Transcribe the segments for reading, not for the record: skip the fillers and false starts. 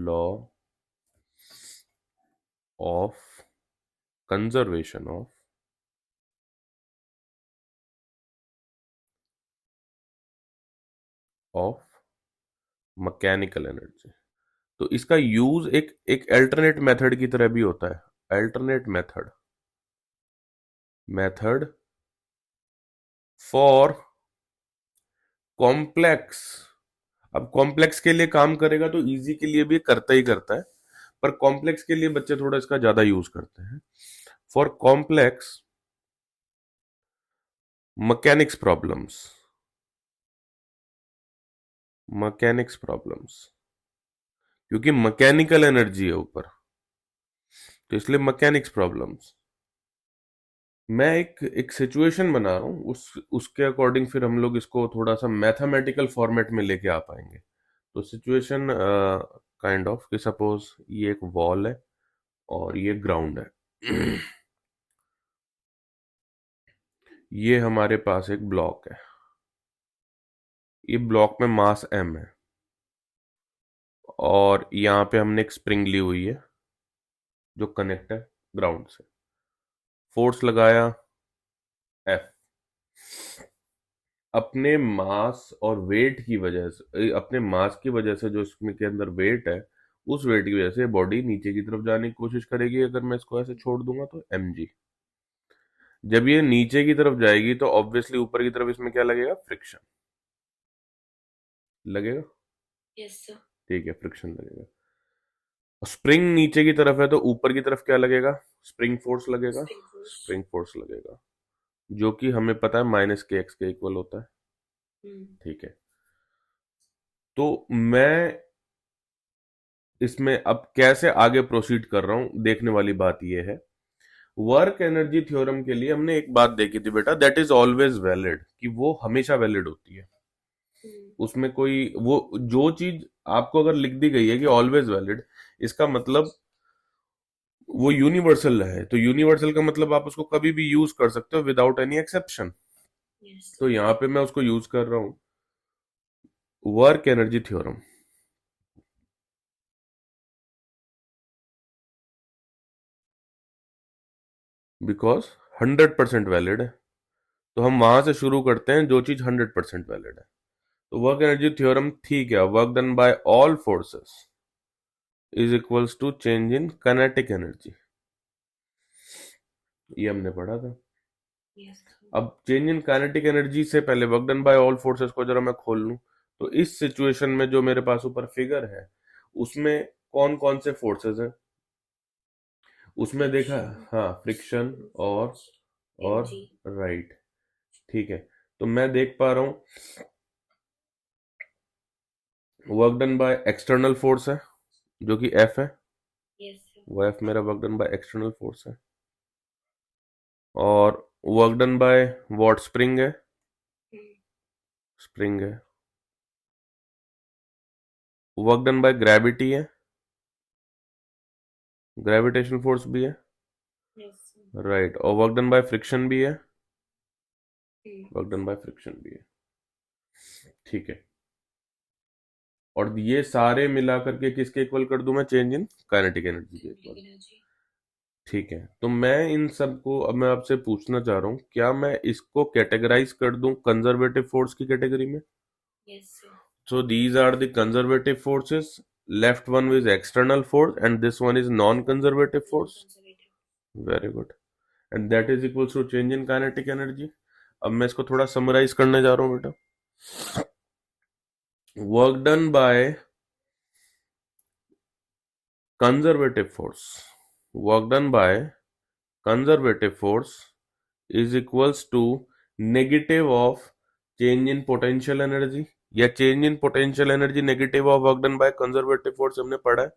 Law of conservation of mechanical energy. तो इसका use एक एक अल्टरनेट मेथड की तरह भी होता है। Alternate method for complex. अब कॉम्प्लेक्स के लिए काम करेगा तो इजी के लिए भी करता ही करता है, पर कॉम्प्लेक्स के लिए बच्चे थोड़ा इसका ज्यादा यूज करते हैं। फॉर कॉम्प्लेक्स मैकेनिक्स प्रॉब्लम्स क्योंकि मैकेनिकल एनर्जी है ऊपर, तो इसलिए मैकेनिक्स प्रॉब्लम्स। मैं एक सिचुएशन बना रहा हूँ, उसके अकॉर्डिंग फिर हम लोग इसको थोड़ा सा मैथमेटिकल फॉर्मेट में लेके आ पाएंगे। तो सिचुएशन काइंड ऑफ कि सपोज ये एक वॉल है और ये ग्राउंड है। ये हमारे पास एक ब्लॉक है, ये ब्लॉक में मास m है, और यहाँ पे हमने एक स्प्रिंग ली हुई है जो कनेक्ट है ग्राउंड से। फोर्स लगाया F। अपने मास और वेट की वजह से, अपने मास की वजह से जो इसमें के अंदर वेट है, उस वेट की वजह से बॉडी नीचे की तरफ जाने की कोशिश करेगी। अगर मैं इसको ऐसे छोड़ दूंगा तो mg। जब ये नीचे की तरफ जाएगी तो ऑब्वियसली ऊपर की तरफ इसमें क्या लगेगा, फ्रिक्शन लगेगा। Yes sir. ठीक है, फ्रिक्शन लगेगा। स्प्रिंग नीचे की तरफ है तो ऊपर की तरफ क्या लगेगा, स्प्रिंग फोर्स लगेगा। स्प्रिंग फोर्स लगेगा जो कि हमें पता है -kx के इक्वल होता है। ठीक है, तो मैं इसमें अब कैसे आगे प्रोसीड कर रहा हूं, देखने वाली बात यह है। वर्क एनर्जी थ्योरम के लिए हमने एक बात देखी थी बेटा, दैट इज ऑलवेज वैलिड, कि वो हमेशा वैलिड होती है। उसमें कोई वो जो चीज आपको अगर लिख दी गई है कि ऑलवेज वैलिड, इसका मतलब वो यूनिवर्सल है। तो यूनिवर्सल का मतलब आप उसको कभी भी यूज कर सकते हो विदाउट एनी एक्सेप्शन। तो यहां पे मैं उसको यूज कर रहा हूं, work energy theorem. Because 100% valid है, तो हम वहां से शुरू करते हैं जो चीज 100% वैलिड है। तो वर्क एनर्जी थ्योरम ठीक है, work done by all forces is equals to change in kinetic energy, ये हमने पढ़ा था। अब चेंज इन काइनेटिक एनर्जी से पहले work done by all forces को जरा मैं खोल लूं, तो इस सिचुएशन में जो मेरे पास ऊपर फिगर है उसमें कौन कौन से फोर्सेस हैं, उसमें देखा, हाँ, फ्रिक्शन और राइट। ठीक है, तो मैं देख पा रहा हूं work done by external force है जो कि F है। वो F मेरा work done by external force है। और work done by what, spring है, स्प्रिंग है। वर्क डन बाय ग्रेविटी है, ग्रेविटेशन फोर्स भी है, राइट। और वर्क डन बाय फ्रिक्शन भी है, वर्क डन बाय फ्रिक्शन भी है। ठीक है, और ये सारे मिला करके किसके इक्वल कर दूं मैं, चेंज इन काइनेटिक एनर्जी के इक्वल। ठीक है, तो मैं इन सबको अब मैं आपसे पूछना चाह रहा हूं, क्या मैं इसको कैटेगराइज कर दूं कंजर्वेटिव फोर्स की कैटेगरी में? So these are the conservative forces. Left one is external force and this one is non-conservative force. Very good. And that is equals to change in kinetic energy. अब मैं इसको थोड़ा summarise करने जा रहा हूँ बेटा। Work done by conservative force, work done by conservative force is equals to negative of change in potential energy, या change in potential energy negative of work done by conservative force, हमने पढ़ा है।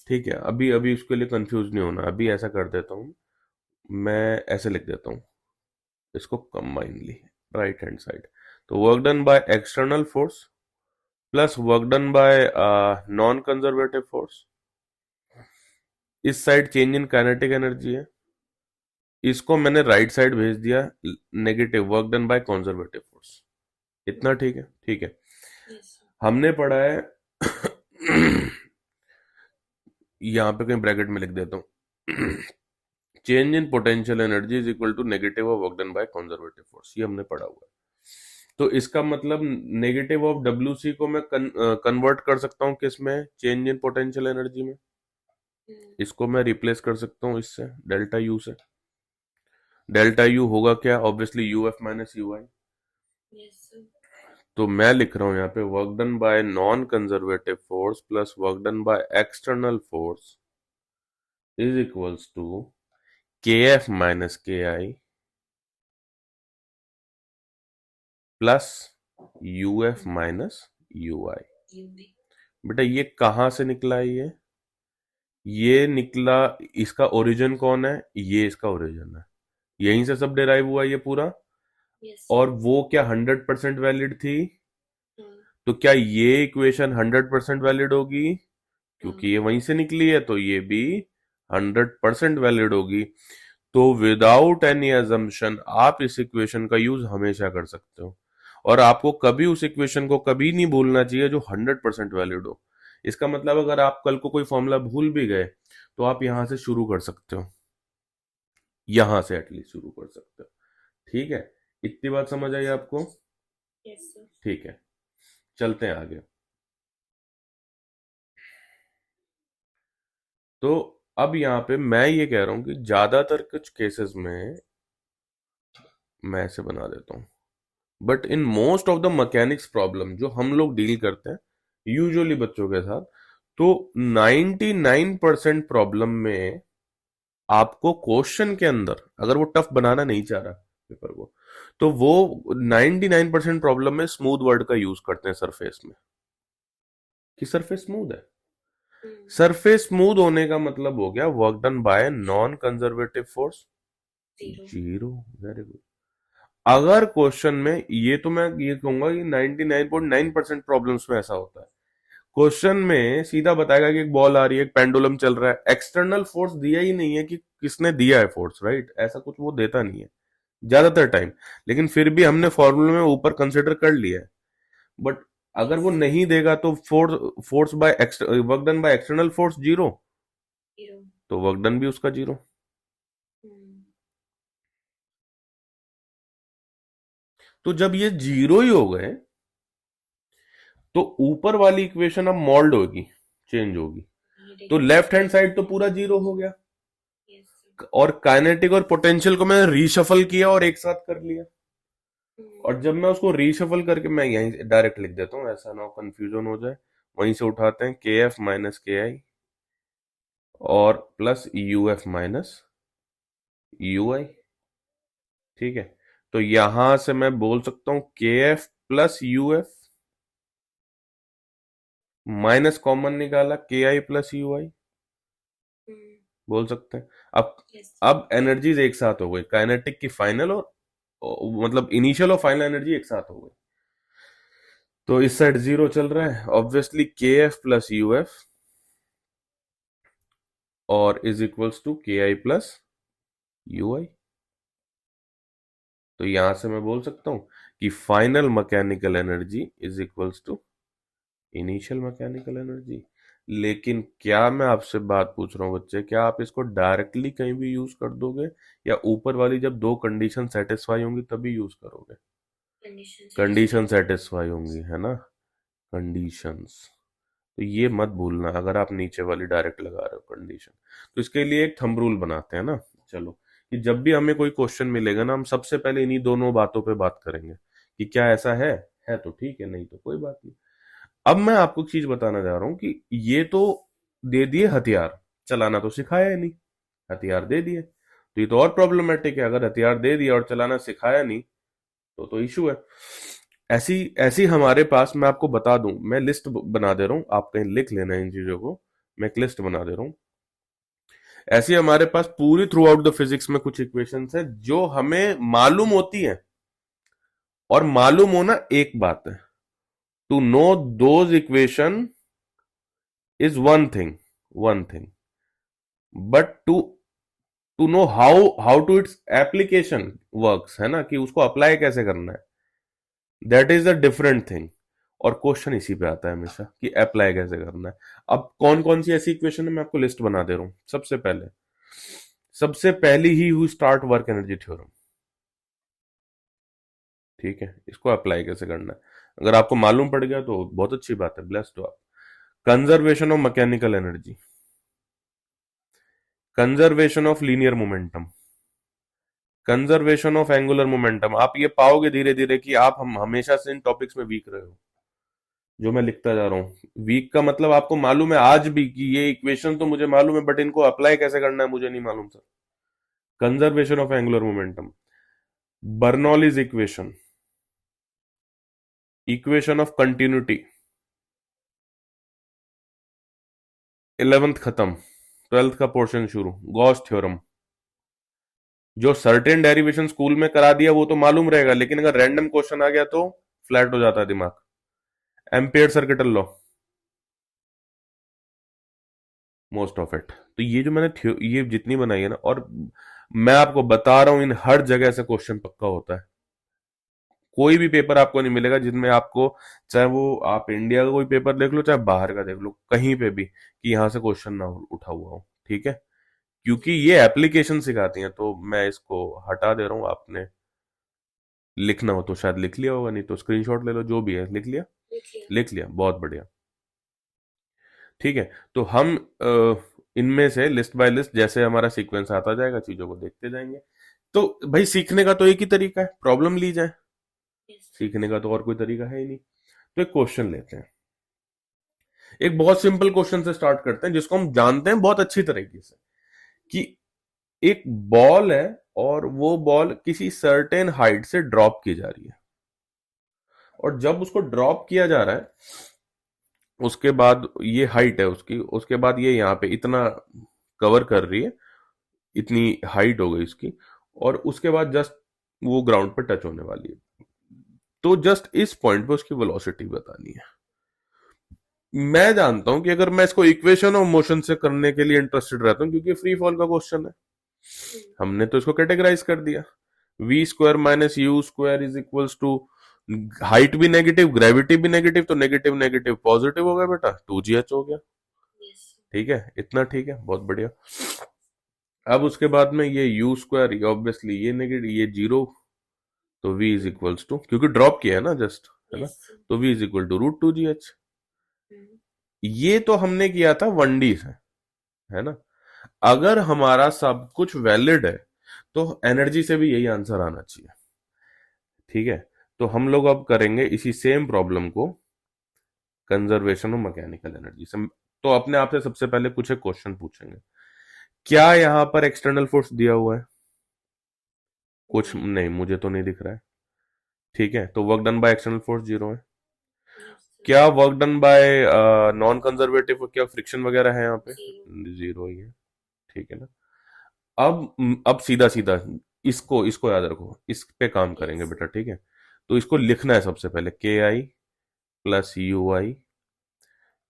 ठीक है, अभी अभी उसके लिए कंफ्यूज नहीं होना, अभी ऐसा कर देता हूं, मैं ऐसे लिख देता हूं इसको कंबाइनली, राइट हैंड साइड। तो work done by external force plus work done by non conservative force, इस side change in kinetic energy है, इसको मैंने राइट साइड भेज दिया negative work done by conservative force. इतना ठीक है? ठीक है, हमने पढ़ा है यहां पे कहीं ब्रैकेट में लिख देता हूं change in potential energy is equal to negative of work done by conservative force, ये हमने पढ़ा हुआ है। तो इसका मतलब नेगेटिव ऑफ डब्ल्यू सी को मैं कन्वर्ट कर सकता हूँ किस में, चेंज इन पोटेंशियल एनर्जी में। इसको मैं रिप्लेस कर सकता हूँ इससे, डेल्टा यू से। डेल्टा यू होगा क्या, obviously U F minus U I. तो मैं लिख रहा हूं यहाँ पे work done by non conservative force plus work done by external force is equals to K F minus K I plus U F minus U I. बेटा ये कहां से निकला है, ये निकला, इसका ओरिजिन कौन है, ये इसका ओरिजिन है, यहीं से सब डिराइव हुआ ये पूरा। और वो क्या 100% वैलिड थी, तो क्या ये इक्वेशन 100% वैलिड होगी, क्योंकि ये वहीं से निकली है तो ये भी 100% वैलिड होगी। तो विदाउट एनी अजम्पशन आप इस इक्वेशन का यूज हमेशा कर सकते हो, और आपको कभी उस इक्वेशन को कभी नहीं भूलना चाहिए जो 100% वैलिड हो। इसका मतलब अगर आप कल को कोई फॉर्मूला भूल भी गए तो आप यहां से शुरू कर सकते हो, यहां से एटलीस्ट शुरू कर सकते हो। ठीक है, इतनी बात समझ आई आपको? ठीक है, चलते हैं आगे। तो अब यहां पे मैं ये कह रहा हूं कि ज्यादातर कुछ केसेस में मैं ऐसे बना देता हूं, but in most of the mechanics problem जो हम लोग डील करते हैं यूजुअली बच्चों के साथ, तो 99% प्रॉब्लम में आपको क्वेश्चन के अंदर, अगर वो टफ बनाना नहीं चाह रहा पेपर को, तो वो 99% प्रॉब्लम में स्मूथ वर्ड का यूज करते हैं सरफेस में, कि सरफेस स्मूथ है। सरफेस स्मूथ होने का मतलब हो गया work done by non conservative force zero. Very good. अगर क्वेश्चन में, ये तो मैं ये कहूंगा कि 99.9% प्रॉब्लम्स में ऐसा होता है, क्वेश्चन में सीधा बताएगा कि एक बॉल आ रही है, एक पेंडुलम चल रहा है, एक्सटर्नल फोर्स दिया ही नहीं है कि किसने दिया है फोर्स, राइट, ऐसा कुछ वो देता नहीं है ज्यादातर टाइम, लेकिन फिर भी हमने फॉर्मूले में ऊपर कंसिडर कर लिया है। बट अगर वो नहीं देगा तो force force by work done by external force zero, तो वर्क डन भी उसका जीरो। तो जब ये जीरो ही हो गए तो ऊपर वाली इक्वेशन अब मॉल्ड होगी, चेंज होगी, तो लेफ्ट हैंड साइड तो पूरा जीरो हो गया, और काइनेटिक और पोटेंशियल को मैंने रीशफल किया और एक साथ कर लिया। और जब मैं उसको रीशफल करके मैं यहीं डायरेक्ट लिख देता हूँ, ऐसा ना हो कंफ्यूजन हो जाए, वहीं से उठाते हैं के एफ माइनस के आई और plus U F minus U I. ठीक है, तो यहां से मैं बोल सकता हूं के F plus U F, minus common निकाला के आई प्लस यू आई, बोल सकते हैं। अब अब एनर्जीज एक साथ हो गई, काइनेटिक की फाइनल और मतलब इनिशियल और फाइनल एनर्जी एक साथ हो गई। तो इस साइड जीरो चल रहा है, ऑब्वियसली के एफ प्लस यू एफ और इज इक्वल्स टू के आई प्लस यू आई। तो यहां से मैं बोल सकता हूं कि final mechanical energy is equals to initial mechanical energy. लेकिन क्या मैं आपसे बात पूछ रहा हूं बच्चे, क्या आप इसको डायरेक्टली कहीं भी यूज कर दोगे, या ऊपर वाली जब दो कंडीशन सेटिस्फाई होंगी तभी यूज करोगे? कंडीशन सेटिस्फाई होंगी, है ना, कंडीशंस। तो ये मत भूलना अगर आप नीचे वाली डायरेक्ट लगा रहे हो कंडीशन। तो इसके लिए एक थंब रूल बनाते हैं ना, चलो, कि जब भी हमें कोई क्वेश्चन मिलेगा ना, हम सबसे पहले इन्हीं दोनों बातों पे बात करेंगे कि क्या ऐसा है तो ठीक है, नहीं तो कोई बात नहीं। अब मैं आपको एक चीज बताना चाह रहा हूं कि ये तो दे दिए हथियार, चलाना तो सिखाया ही नहीं, हथियार दे दिए, तो ये तो और प्रॉब्लमेटिक है, अगर हथियार दे दिया और चलाना सिखाया नहीं तो इशू है। ऐसी ऐसी हमारे पास, मैं आपको बता दूं, मैं लिस्ट बना दे रहा हूं, आप कहीं लिख लेना इन चीजों को, मैं एक लिस्ट बना दे रहा हूं। ऐसी हमारे पास पूरी थ्रू आउट द फिजिक्स में कुछ इक्वेशंस है जो हमें मालूम होती है, और मालूम होना एक बात है, to know those equation is one thing, but to know how to its application works, है ना, कि उसको अप्लाई कैसे करना है, that is a different thing. और क्वेश्चन इसी पे आता है हमेशा कि अप्लाई कैसे करना है। अब कौन कौन सी ऐसी इक्वेशन है मैं आपको लिस्ट बना दे रहा हूं। सबसे पहली ही हुई स्टार्ट वर्क एनर्जी थ्योरम। ठीक है, इसको अप्लाई कैसे करना है अगर आपको मालूम पड़ गया तो बहुत अच्छी बात है, ब्लेस्ड हो आप। Conservation of mechanical energy, conservation of linear momentum, conservation of angular momentum. आप ये पाओगे धीरे धीरे कि आप हम हमेशा से इन टॉपिक्स में वीक रहे हो, जो मैं लिखता जा रहा हूं। वीक का मतलब आपको मालूम है आज भी कि ये इक्वेशन तो मुझे मालूम है, बट इनको अप्लाई कैसे करना है मुझे नहीं मालूम sir. Conservation of angular momentum, Bernoulli's equation, equation of continuity, 11th खत्म, 12th का पोर्शन शुरू, गॉस थ्योरम। जो सर्टेन डेरिवेशन स्कूल में करा दिया वो तो मालूम रहेगा, लेकिन अगर रैंडम क्वेश्चन आ गया तो फ्लैट हो जाता है दिमाग। Ampere circuital law, most of it. तो ये जो मैंने ये जितनी बनाई है ना, और मैं आपको बता रहा हूं इन हर जगह से क्वेश्चन पक्का होता है। कोई भी पेपर आपको नहीं मिलेगा जिनमें आपको, चाहे वो आप इंडिया का कोई पेपर देख लो चाहे बाहर का देख लो, कहीं पे भी कि यहां से क्वेश्चन ना उठा हुआ हो। ठीक है, क्योंकि ये एप्लीकेशन सिखाती हैं, तो मैं इसको हटा दे रहा हूं। आपने लिखना हो तो शायद लिख लिया होगा, नहीं तो स्क्रीनशॉट ले लो, जो भी है। लिख लिया? लिख लिया, बहुत बढ़िया। ठीक है, तो हम इनमें से लिस्ट बाय लिस्ट जैसे हमारा सीक्वेंस आता जाएगा चीजों को देखते जाएंगे। तो भाई सीखने का तो एक ही तरीका है, प्रॉब्लम ली जाए। सीखने का तो और कोई तरीका है ही नहीं। तो एक क्वेश्चन लेते हैं, एक बहुत सिंपल क्वेश्चन से स्टार्ट करते हैं जिसको हम जानते हैं बहुत अच्छी तरीके से कि एक बॉल है और वो बॉल किसी सर्टेन हाइट से ड्रॉप की जा रही है, और जब उसको ड्रॉप किया जा रहा है उसके बाद ये हाइट है उसकी, उसके बाद ये यहाँ पे इतना कवर कर रही है, इतनी हाइट हो गई इसकी, और उसके बाद जस्ट वो ग्राउंड पर टच होने वाली है। तो जस्ट इस पॉइंट पे उसकी वेलोसिटी बतानी है। मैं जानता हूं कि अगर मैं इसको इक्वेशन ऑफ मोशन से करने के लिए इंटरेस्टेड रहता हूं, क्योंकि फ्री फॉल का क्वेश्चन है, हमने तो इसको कैटेगराइज कर दिया। V square minus u square is equals to, height भी नेगेटिव, ग्रेविटी भी नेगेटिव, तो नेगेटिव नेगेटिव पॉजिटिव हो गया बेटा, 2gh हो गया। ठीक है, इतना ठीक है, बहुत बढ़िया। अब उसके बाद में ये यू स्क्वायर, ऑब्वियसली ये नेगेटिव, ये जीरो, तो v इज इक्वल्स टू, क्योंकि ड्रॉप किया है ना जस्ट, है ना, तो v is equal to √2gh। ये तो हमने किया था 1D से, है ना। अगर हमारा सब कुछ वैलिड है तो एनर्जी से भी यही आंसर आना चाहिए। ठीक है, तो हम लोग अब करेंगे इसी सेम प्रॉब्लम को कंजर्वेशन ऑफ मैकेनिकल एनर्जी से। तो अपने आप से सबसे पहले कुछ एक क्वेश्चन पूछेंगे, क्या यहां पर एक्सटर्नल फोर्स दिया हुआ है? कुछ नहीं, मुझे तो नहीं दिख रहा है। ठीक है, तो work done by external force 0 है। क्या work done by non conservative, क्या फ्रिक्शन वगैरह है यहाँ पे? 0 ही है। ठीक है ना। अब सीधा सीधा इसको इसको याद रखो, इस पे काम करेंगे बेटा। ठीक है, तो इसको लिखना है सबसे पहले, KI plus UI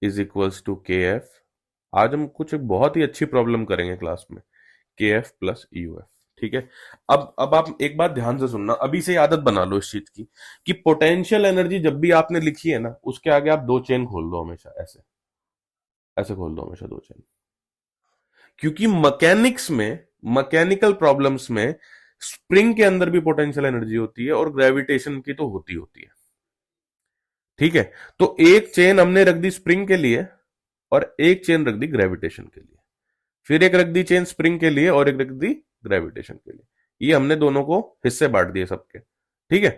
is equals to KF। आज हम कुछ एक बहुत ही अच्छी प्रॉब्लम करेंगे क्लास में, KF प्लस UF। ठीक है, अब आप एक बात ध्यान से सुनना, अभी से आदत बना लो इस चीज की कि पोटेंशियल एनर्जी जब भी आपने लिखी है ना, उसके आगे आप दो चेन खोल दो हमेशा, ऐसे ऐसे खोल दो हमेशा दो चेन। क्योंकि मैकेनिक्स में, मैकेनिकल प्रॉब्लम्स में स्प्रिंग के अंदर भी पोटेंशियल एनर्जी होती है और ग्रेविटेशन की तो होती होती है। ठीक है, तो एक चेन हमने रख दी स्प्रिंग के लिए और एक चेन रख दी ग्रेविटेशन के लिए, फिर एक रख दी चेन स्प्रिंग के लिए और एक रख दी ग्रेविटेशन के लिए। ये हमने दोनों को हिस्से बांट दिए सबके। ठीक है,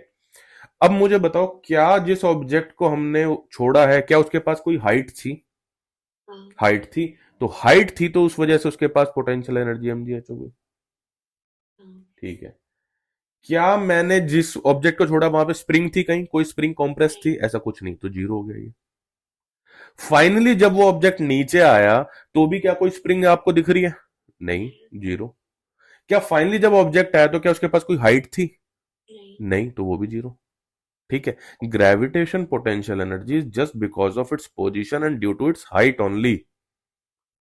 अब मुझे बताओ, क्या जिस ऑब्जेक्ट को हमने छोड़ा है क्या उसके पास कोई हाइट थी? हाइट थी, तो हाइट थी तो उस वजह से उसके पास पोटेंशियल एनर्जी mgh हो गई। ठीक है, क्या मैंने जिस ऑब्जेक्ट को छोड़ा वहां पे स्प्रिंग थी, कहीं कोई स्प्रिंग कॉम्प्रेस थी? ऐसा कुछ नहीं, तो 0 हो गया ये। फाइनली जब वो ऑब्जेक्ट नीचे आया तो भी क्या कोई स्प्रिंग आपको दिख रही है? नहीं, 0। क्या फाइनली जब ऑब्जेक्ट आया तो क्या उसके पास कोई हाइट थी? नहीं, तो वो भी 0। ठीक है, gravitation potential energy is just because of its position and due to its height only,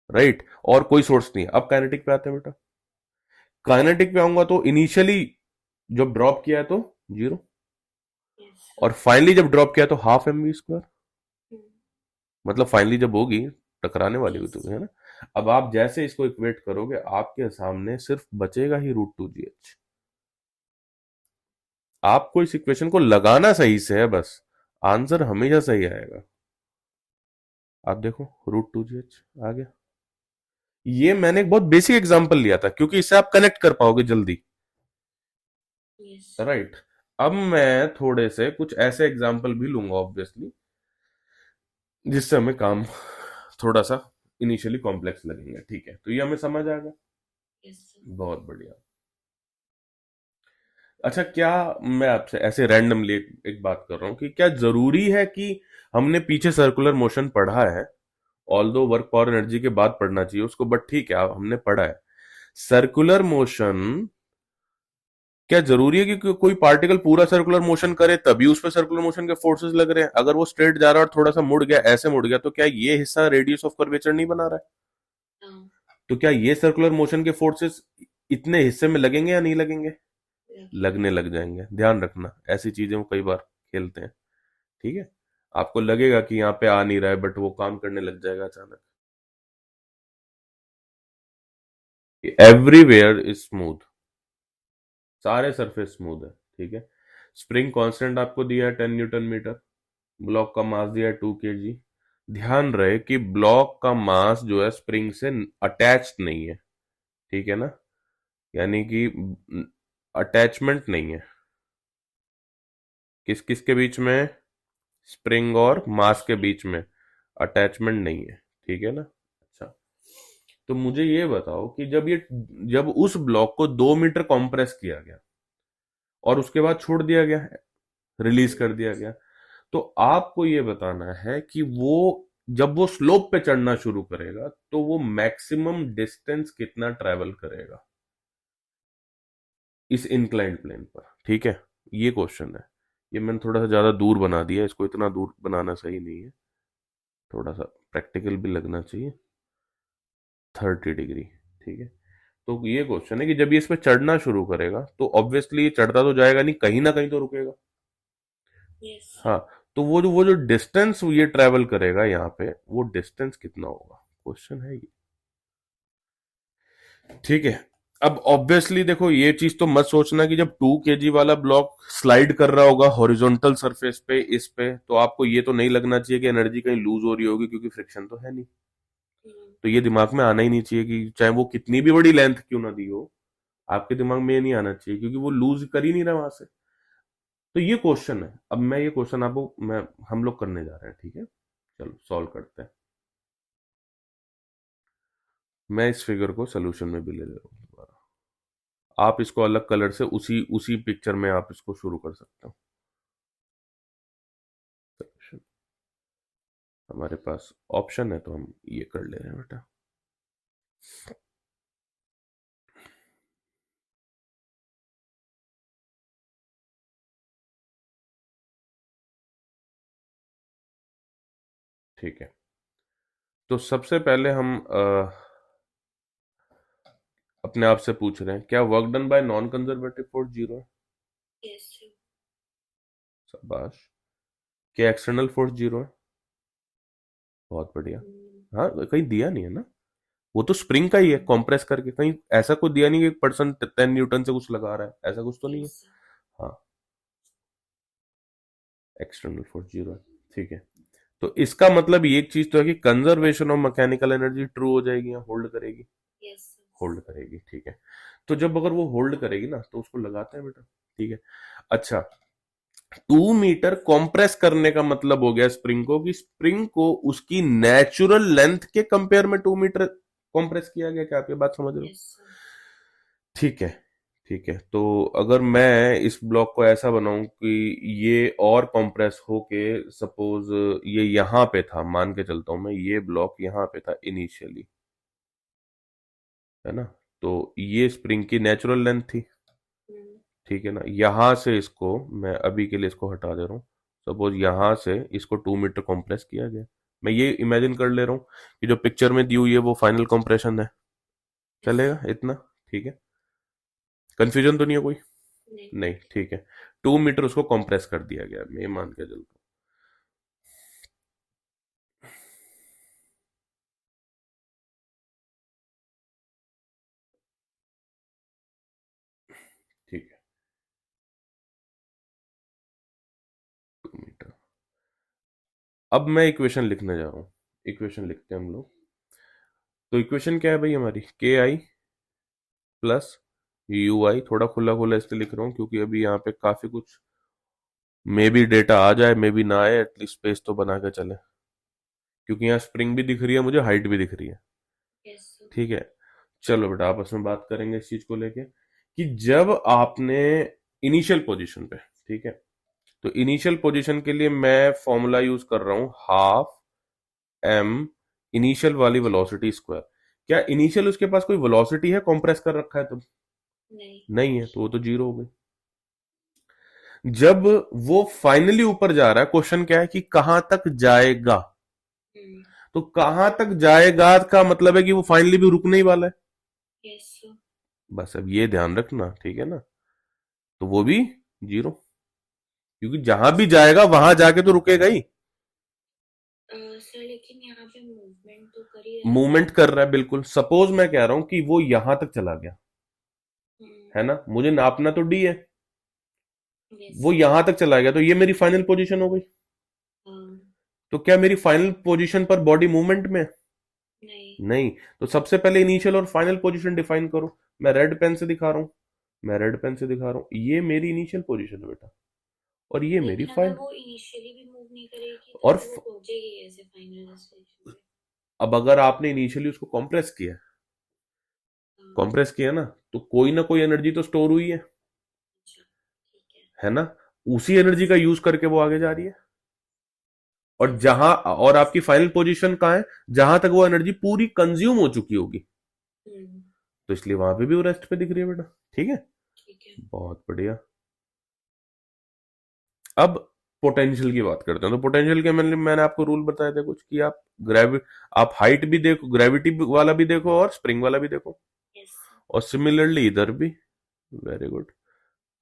right, और कोई सोर्स नहीं है। अब काइनेटिक पे आते हैं बेटा। काइनेटिक पे आऊंगा तो इनिशियली जब ड्रॉप किया है तो 0, और फाइनली जब ड्रॉप किया तो हाफ mv², मतलब फाइनली जब होगी टकराने वाली हुई तो, है ना। अब आप जैसे इसको इक्वेट करोगे आपके सामने सिर्फ बचेगा ही √2gh। आपको इस इक्वेशन को लगाना सही से है, बस आंसर हमेशा सही आएगा। आप देखो √2gh आ गया। ये मैंने एक बहुत बेसिक एग्जांपल लिया था क्योंकि इससे आप कनेक्ट कर पाओगे जल्दी, राइट। अब मैं थोड़े से कुछ ऐसे एग्जांपल भी लूंगा ऑब्वियसली, जिससे हमें काम थोड़ा सा इनिशियली कॉम्प्लेक्स लगेंगे, ठीक है। तो ये हमें समझ आ गया, बहुत बढ़िया। अच्छा, क्या मैं आपसे ऐसे रैंडमली एक बात कर रहा हूं कि क्या जरूरी है कि हमने पीछे सर्कुलर मोशन पढ़ा है, ऑल्दो वर्क पावर एनर्जी के बाद पढ़ना चाहिए उसको, बट ठीक है आप हमने पढ़ा है सर्कुलर मोशन। क्या जरूरी है कि कोई पार्टिकल पूरा सर्कुलर मोशन करे तभी उस पर सर्कुलर मोशन के फोर्सेस लग रहे हैं? अगर वो स्ट्रेट जा रहा है और थोड़ा सा मुड़ गया, ऐसे मुड़ गया, तो क्या ये हिस्सा रेडियस ऑफ कर्वेचर नहीं बना रहा है? तो क्या ये सर्कुलर मोशन के फोर्सेस इतने हिस्से में लगेंगे या नहीं लगेंगे? लगने लग जाएंगे। ध्यान रखना, ऐसी चीजें वो कई बार खेलते हैं, ठीक है। आपको लगेगा कि यहाँ पे आ नहीं रहा है बट वो काम करने लग जाएगा अचानक। एवरीवेयर इज स्मूथ, सारे सरफेस स्मूथ है, ठीक है। स्प्रिंग कांस्टेंट आपको दिया है 10 न्यूटन मीटर, ब्लॉक का मास दिया है 2 kg। ध्यान रहे कि ब्लॉक का मास जो है स्प्रिंग से अटैच्ड नहीं है, ठीक है ना, यानी कि अटैचमेंट नहीं है। किस किस के बीच में? स्प्रिंग और मास के बीच में अटैचमेंट नहीं है, ठीक है ना। अच्छा, तो मुझे ये बताओ कि जब उस ब्लॉक को 2 मीटर कॉम्प्रेस किया गया और उसके बाद छोड़ दिया गया, रिलीज कर दिया गया, तो आपको ये बताना है कि वो जब वो स्लोप पे चढ़ना शुरू करेगा तो वो मैक्सिमम डिस्टेंस कितना ट्रेवल करेगा इस इंक्लाइंड प्लेन पर, ठीक है। ये क्वेश्चन है। ये मैंने थोड़ा सा ज्यादा दूर बना दिया, इसको इतना दूर बनाना सही नहीं है, थोड़ा सा प्रैक्टिकल भी लगना चाहिए। 30 डिग्री, ठीक है। तो ये क्वेश्चन है कि जब ये इस पे चढ़ना शुरू करेगा तो ऑब्वियसली चढ़ता तो जाएगा नहीं, कहीं ना कहीं तो रुकेगा। हाँ, तो वो जो डिस्टेंस ये ट्रेवल करेगा यहाँ पे, वो डिस्टेंस कितना होगा, क्वेश्चन है ये, ठीक है। अब ऑब्वियसली देखो ये चीज तो मत सोचना कि जब 2 kg वाला ब्लॉक स्लाइड कर रहा होगा हॉरिजॉन्टल सरफेस पे इस पे, तो आपको ये तो नहीं लगना चाहिए कि एनर्जी कहीं लूज हो रही होगी क्योंकि फ्रिक्शन तो है नहीं। तो ये दिमाग में आना ही नहीं चाहिए कि चाहे वो कितनी भी बड़ी लेंथ क्यों ना दी हो, आपके दिमाग में ये नहीं आना चाहिए क्योंकि वो लूज कर ही नहीं रहा वहां से। तो ये क्वेश्चन है। अब मैं ये क्वेश्चन आपको मैं हम लोग करने जा रहे हैं, ठीक है। चलो सॉल्व करते हैं। मैं इस फिगर को सोल्यूशन में भी ले ले रहा हूँ दोबारा, आप इसको अलग कलर से उसी उसी पिक्चर में आप इसको शुरू कर सकते हो। Solution। हमारे पास ऑप्शन है तो हम ये कर ले रहे हैं बेटा। ठीक है, तो सबसे पहले हम अपने आप से पूछ रहे हैं क्या work done by non conservative force zero है? शाबाश। क्या एक्सटर्नल फोर्स जीरो है? बहुत बढ़िया। हाँ, कहीं दिया नहीं है ना, वो तो स्प्रिंग का ही है कॉम्प्रेस करके, कहीं ऐसा कुछ दिया नहीं कि 1% 10 न्यूटन से कुछ लगा रहा है, ऐसा कुछ तो नहीं है। हाँ, एक्सटर्नल फोर्स जीरो है, ठीक है। तो इसका मतलब ये एक चीज तो है कि conservation of mechanical energy true हो जाएगी या होल्ड करेगी? होल्ड करेगी, ठीक है। तो जब अगर वो होल्ड करेगी ना तो उसको लगाते हैं बेटा, ठीक है। अच्छा, 2 मीटर कॉम्प्रेस करने का मतलब हो गया स्प्रिंग को कि स्प्रिंग को उसकी नेचुरल लेंथ के कंपेयर में 2 मीटर कॉम्प्रेस किया गया। क्या आप ये बात समझ रहे हो? ठीक है, ठीक है। तो अगर मैं इस ब्लॉक को ऐसा बनाऊं कि ये और कंप्रेस होके सपोज ये यहां पे था, मान के चलता हूं मैं ये ब्लॉक यहां पे था इनिशियली, है ना। तो ये स्प्रिंग की नेचुरल लेंथ थी, ठीक है ना। यहां से इसको मैं अभी के लिए इसको हटा दे रहा हूँ, सपोज यहां से इसको 2 मीटर कॉम्प्रेस किया गया। मैं ये इमेजिन कर ले रहा हूँ कि जो पिक्चर में दी हुई है वो फाइनल कॉम्प्रेशन है, चलेगा इतना? ठीक है, कंफ्यूजन तो नहीं है कोई? नहीं, ठीक है। 2 मीटर उसको कंप्रेस कर दिया गया, मैं मान के चलता हूँ। ठीक है, 2 मीटर। अब मैं इक्वेशन लिखने जा रहा हूँ, इक्वेशन लिखते हैं हम लोग। तो इक्वेशन क्या है भाई हमारी, के आई प्लस यू आई। थोड़ा खुला खुला इसलिए लिख रहा हूँ क्योंकि अभी यहाँ पे काफी कुछ मे भी डेटा आ जाए, मे भी ना आए, एटलीस्ट स्पेस तो बना के चले, क्योंकि यहाँ स्प्रिंग भी दिख रही है मुझे, हाइट भी दिख रही है। ठीक है, चलो बेटा आपस में बात करेंगे इस चीज को लेके कि जब आपने इनिशियल पोजीशन पे, ठीक है, तो इनिशियल पोजीशन के लिए मैं फॉर्मूला यूज कर रहा हूं, हाफ एम इनिशियल वाली वेलोसिटी स्क्वायर। क्या इनिशियल उसके पास कोई वेलोसिटी है, कॉम्प्रेस कर रखा है तो नहीं है, तो वो तो जीरो हो गई। जब वो फाइनली ऊपर जा रहा है, क्वेश्चन क्या है कि कहां तक जाएगा, तो कहां तक जाएगा का मतलब है कि वो फाइनली भी रुकने ही वाला है। बस अब ये ध्यान रखना, ठीक है ना, तो वो भी जीरो, क्योंकि जहां भी जाएगा वहां जाके तो रुकेगा ही। सर लेकिन यहाँ पे मूवमेंट तो कर ही रहा है। मूवमेंट कर रहा है बिल्कुल। सपोज मैं कह रहा हूं कि वो यहां तक चला गया, है ना, मुझे नापना तो डी है, वो यहां तक चला गया, तो ये मेरी फाइनल पोजीशन हो गई। तो क्या मेरी फाइनल पोजीशन पर बॉडी मूवमेंट में है? नहीं। तो सबसे पहले इनिशियल और फाइनल पोजीशन डिफाइन करो। मैं रेड पेन से दिखा रहा हूं, मैं रेड पेन से दिखा रहा हूं, ये मेरी इनिशियल पोजीशन है बेटा, और ये मेरी फाइनल। वो इनिशियली भी मूव नहीं करेगी और तो वो पहुंचेगी ऐसे फाइनल डेस्टिनेशन पे। अब अगर आपने इनिशियली उसको कंप्रेस किया, कंप्रेस किया ना, तो कोई ना कोई एनर्जी तो स्टोर हुई है ना, उसी एनर्जी का यूज करके वो आगे जा रही है। और जहां, और आपकी फाइनल पोजीशन कहां है, जहां तक वो एनर्जी पूरी कंज्यूम हो चुकी होगी, तो इसलिए वहां पे भी वो रेस्ट पे दिख रही है बेटा। ठीक है, बहुत बढ़िया। अब पोटेंशियल की बात करते हैं। तो पोटेंशियल के मैंने आपको रूल बताए थे कुछ कि आप हाइट भी देखो, ग्रेविटी वाला भी देखो और स्प्रिंग वाला भी देखो, और सिमिलरली इधर भी। Very good.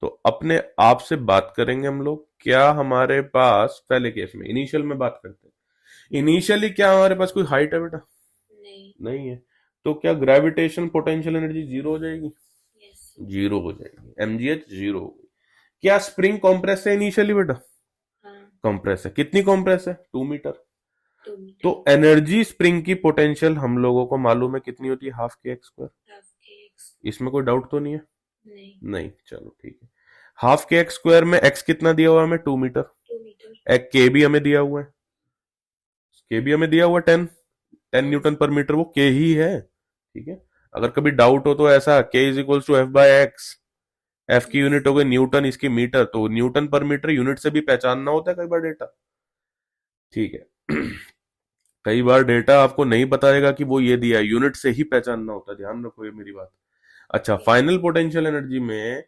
तो अपने आप से बात करेंगे हम लोग, क्या हमारे पास पहले केस में इनिशियल में बात करते हैं, इनिशियली क्या हमारे पास कोई हाइट है बेटा? नहीं है। तो क्या ग्रेविटेशन पोटेंशियल एनर्जी जीरो हो जाएगी? जीरो हो जाएगी, एमजीएच जीरो हो गई। क्या स्प्रिंग कॉम्प्रेस है इनिशियली बेटा? कॉम्प्रेस है। कितनी कॉम्प्रेस है? 2 मीटर। तो एनर्जी स्प्रिंग की पोटेंशियल हम लोगों को मालूम है कितनी होती है, हाफ के एक्स स्क्वायर। इसमें कोई डाउट तो नहीं है? नहीं, चलो ठीक है। हाफ के एक्स स्क्वायर में एक्स कितना दिया हुआ है हमें? 2 मीटर। एक के भी हमें दिया हुआ है, के भी हमें दिया हुआ 10 न्यूटन पर मीटर, वो के ही है। ठीक है, अगर कभी डाउट हो तो ऐसा, k is equal to F by x, F की यूनिट हो गई न्यूटन, इसकी मीटर, तो न्यूटन पर मीटर यूनिट से भी पहचानना होता है कई बार डेटा। ठीक है कई बार डेटा आपको नहीं बताएगा कि वो ये दिया है, यूनिट से ही पहचानना होता है, ध्यान रखो ये मेरी बात। अच्छा, फाइनल पोटेंशियल एनर्जी में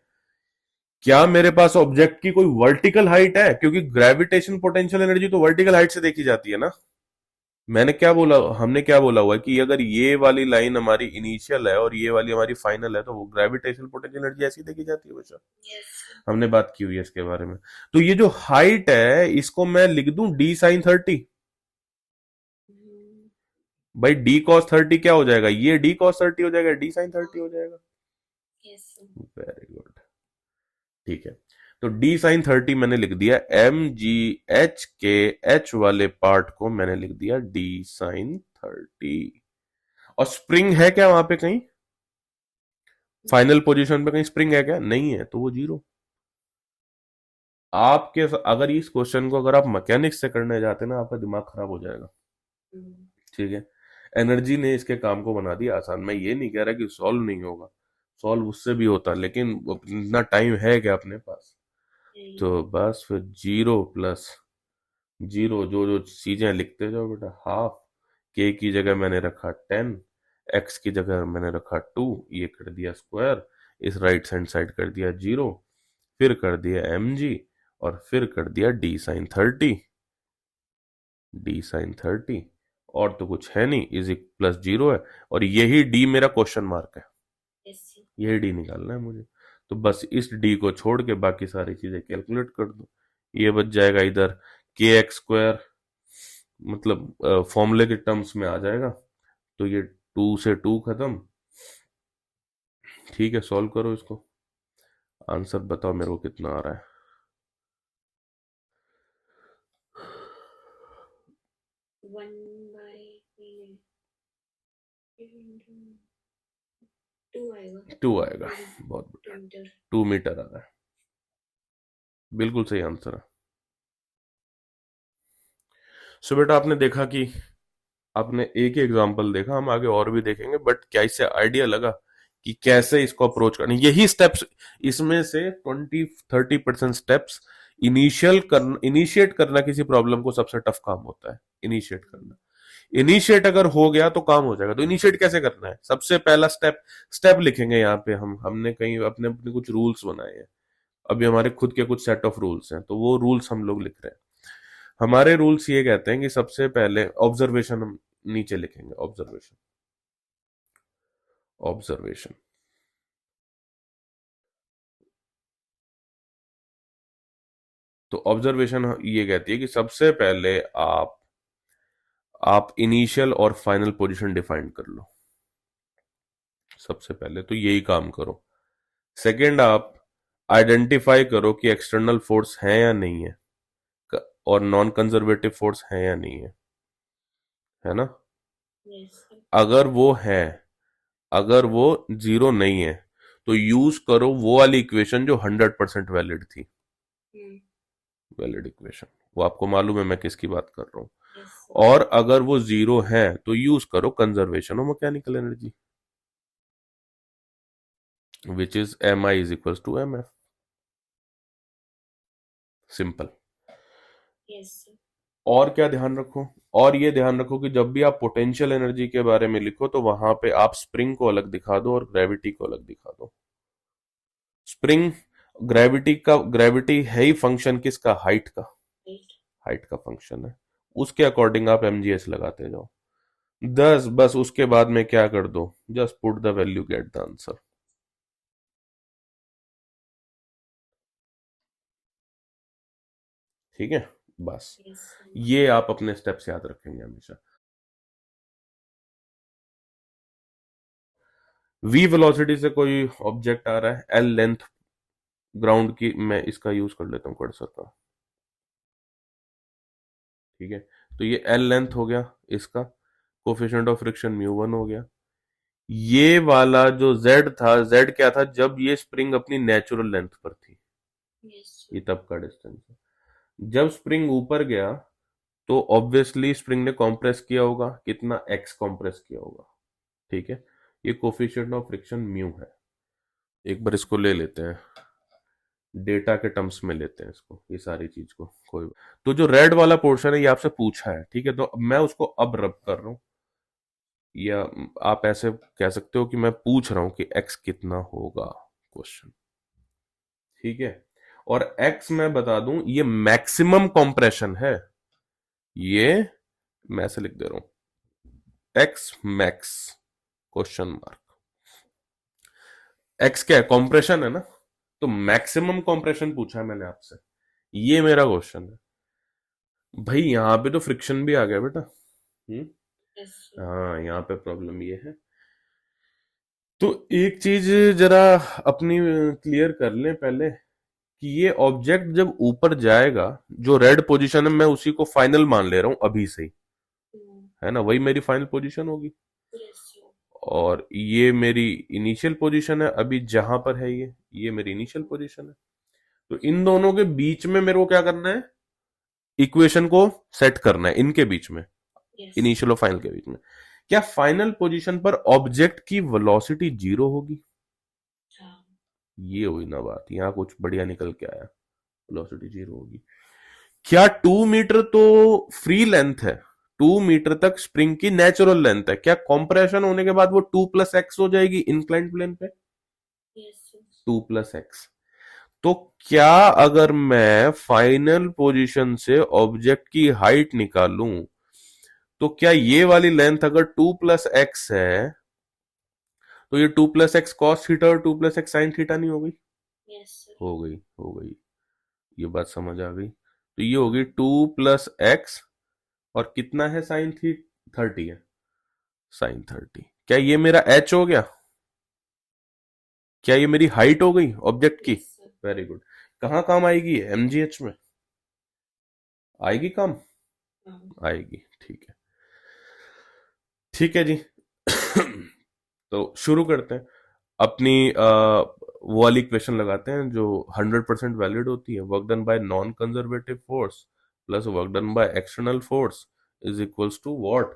क्या मेरे पास ऑब्जेक्ट की कोई वर्टिकल हाइट है? क्योंकि ग्रेविटेशन पोटेंशियल एनर्जी तो वर्टिकल हाइट से देखी जाती है ना। मैंने क्या बोला, हमने क्या बोला हुआ है कि अगर ये वाली लाइन हमारी इनिशियल है और ये वाली हमारी फाइनल है, तो वो ग्रेविटेशनल पोटेंशियल एनर्जी ऐसी देखी जाती है बच्चा। हमने बात की हुई है इसके बारे में। तो ये जो हाइट है, इसको मैं लिख दूं डी साइन 30। भाई डी कॉस 30 क्या हो जाएगा, ये डी कॉस 30 हो जाएगा, डी साइन 30 हो जाएगा। Very good. ठीक है, तो डी साइन 30 मैंने लिख दिया, एम जी एच के एच वाले पार्ट को मैंने लिख दिया डी साइन 30। और स्प्रिंग है क्या वहां पे कहीं, फाइनल पोजीशन पे कहीं स्प्रिंग है क्या? नहीं है, तो वो जीरो। आपके अगर इस क्वेश्चन को अगर आप मैकेनिक्स से करने जाते ना, आपका दिमाग खराब हो जाएगा। ठीक है, एनर्जी ने इसके काम को बना दिया आसान। मैं ये नहीं कह रहा कि सॉल्व नहीं होगा, सॉल्व उससे भी होता, लेकिन इतना टाइम है क्या अपने पास? तो बस फिर जीरो प्लस जीरो, जो जो चीजें लिखते जाओ बेटा। हाफ के की जगह मैंने रखा 10, एक्स की जगह मैंने रखा 2, ये कर दिया स्क्वायर, इस राइट हैंड साइड कर दिया जीरो, फिर कर दिया एम जी, और फिर कर दिया डी साइन 30, डी साइन 30। और तो कुछ है नहीं, इज प्लस जीरो है, और यही डी मेरा क्वेश्चन मार्क है, यही डी निकालना है मुझे। तो बस इस डी को छोड़ के बाकी सारी चीजें कैलकुलेट कर दो। ये बच जाएगा इधर के एक्स स्क्वायर, मतलब फॉर्मूले के टर्म्स में आ जाएगा। तो ये 2 से 2 खत्म। ठीक है, सॉल्व करो इसको, आंसर बताओ मेरे को कितना आ रहा है। 1/2 आएगा। 2 आएगा, बहुत बढ़िया, 2 मीटर आ रहा है, बिल्कुल सही आंसर है। सो बेटा आपने देखा कि आपने एक ही एग्जांपल देखा, हम आगे और भी देखेंगे, बट क्या इससे आइडिया लगा कि कैसे इसको अप्रोच करना। यही स्टेप्स, इसमें से 20-30% स्टेप्स इनिशिएट करना किसी प्रॉब्लम को सबसे टफ काम होता है, इनिशिएट करना। इनिशिएट अगर हो गया तो काम हो जाएगा। तो इनिशिएट कैसे करना है, सबसे पहला स्टेप, स्टेप लिखेंगे यहाँ पे हमने कहीं अपने अपने कुछ रूल्स बनाए हैं, अभी हमारे खुद के कुछ सेट ऑफ रूल्स हैं, तो वो रूल्स हम लोग लिख रहे हैं। हमारे रूल्स ये कहते हैं कि सबसे पहले ऑब्जर्वेशन हम नीचे लिखेंगे, ऑब्जर्वेशन, ऑब्जर्वेशन। तो ऑब्जर्वेशन ये कहती है कि सबसे पहले आप इनिशियल और फाइनल पोजीशन डिफाइन कर लो, सबसे पहले तो यही काम करो। सेकंड, आप आइडेंटिफाई करो कि एक्सटर्नल फोर्स है या नहीं है, और नॉन कंजर्वेटिव फोर्स है या नहीं है ना। अगर वो है, अगर वो जीरो नहीं है, तो यूज करो वो वाली इक्वेशन जो 100% वैलिड थी, वैलिड इक्वेशन, वो आपको मालूम है मैं किसकी बात कर रहा हूं। और अगर वो जीरो है तो यूज करो conservation of mechanical energy, which is mi is equal to mf। Simple. और क्या ध्यान रखो, और ये ध्यान रखो कि जब भी आप पोटेंशियल एनर्जी के बारे में लिखो तो वहां पे आप स्प्रिंग को अलग दिखा दो और ग्रेविटी को अलग दिखा दो। स्प्रिंग, ग्रेविटी है ही फंक्शन किसका, हाइट का, हाइट का फंक्शन है, उसके अकॉर्डिंग आप mgs लगाते जाओ। बस उसके बाद में क्या कर दो, just put the value, get the answer. ठीक है, बस ये आप अपने स्टेप्स याद रखेंगे हमेशा। v वेलोसिटी से कोई ऑब्जेक्ट आ रहा है, l लेंथ ग्राउंड की, मैं इसका यूज कर लेता हूँ कर्सर का। ठीक है, तो ये l लेंथ हो गया, इसका कोफिशिएंट ऑफ फ्रिक्शन μ1 हो गया। ये वाला जो z था, z क्या था, जब ये स्प्रिंग अपनी नेचुरल लेंथ पर थी, ये तब का डिस्टेंस है। जब स्प्रिंग ऊपर गया तो ऑब्वियसली स्प्रिंग ने कॉम्प्रेस किया होगा, कितना, x कॉम्प्रेस किया होगा। ठीक है, ये कोफिशिएंट ऑफ फ्रिक्शन म्यू है। एक बार इसको ले लेते हैं, डेटा के टर्म्स में लेते हैं इसको, ये सारी चीज को कोई। तो जो रेड वाला पोर्शन है ये आपसे पूछा है, ठीक है, तो मैं उसको अब रब कर रहा हूं, या आप ऐसे कह सकते हो कि मैं पूछ रहा हूं कि x कितना होगा, क्वेश्चन। ठीक है, और x मैं बता दूं ये मैक्सिमम कंप्रेशन है, ये मैं ऐसे लिख दे रहा हूं, x max, question mark. x क्या है, कंप्रेशन है ना, तो मैक्सिमम कंप्रेशन पूछा है मैंने आपसे, ये मेरा क्वेश्चन है। भाई यहाँ पे तो फ्रिक्शन भी आ गया बेटा। हाँ, यहाँ पे प्रॉब्लम ये है। तो एक चीज जरा अपनी क्लियर कर लें पहले, कि ये ऑब्जेक्ट जब ऊपर जाएगा, जो रेड पोजीशन है मैं उसी को फाइनल मान ले रहा हूं अभी से ही, है ना, वही मेरी फाइनल पोजीशन होगी। और ये मेरी इनिशियल पोजीशन है अभी जहां पर है, ये मेरी इनिशियल पोजीशन है। तो इन दोनों के बीच में मेरे को क्या करना है, इक्वेशन को सेट करना है इनके बीच में, इनिशियल और फाइनल के बीच में। क्या फाइनल पोजीशन पर ऑब्जेक्ट की वेलोसिटी 0 होगी, ये हुई ना बात, यहां कुछ बढ़िया निकल के आया, वेलोसिटी 0 होगी। क्या 2 मीटर तो फ्री लेंथ है, 2 मीटर तक स्प्रिंग की नेचुरल लेंथ है, क्या कॉम्प्रेशन होने के बाद वो 2+x हो जाएगी इंक्लाइंड प्लेन पे, 2+x। तो क्या अगर मैं फाइनल पोजीशन से ऑब्जेक्ट की हाइट निकालूं, तो क्या ये वाली लेंथ अगर 2+x है, तो ये 2+x cos थीटा और 2+x sin थीटा नहीं हो गई, यस सर। हो गई, ये बात समझ आ गई। तो ये होगी 2 + x, और कितना है साइन थी, 30 है, साइन 30। क्या ये मेरा h हो गया? क्या ये मेरी हाइट हो गई ऑब्जेक्ट की? Yes sir. Very good. कहाँ काम आएगी mgh में? आएगी काम? हाँ। आएगी, ठीक है। ठीक है जी। तो शुरू करते हैं अपनी वो वाली इक्वेशन लगाते हैं जो 100% वैलिड होती है। Work done by non conservative force plus work done by external force is equals to what?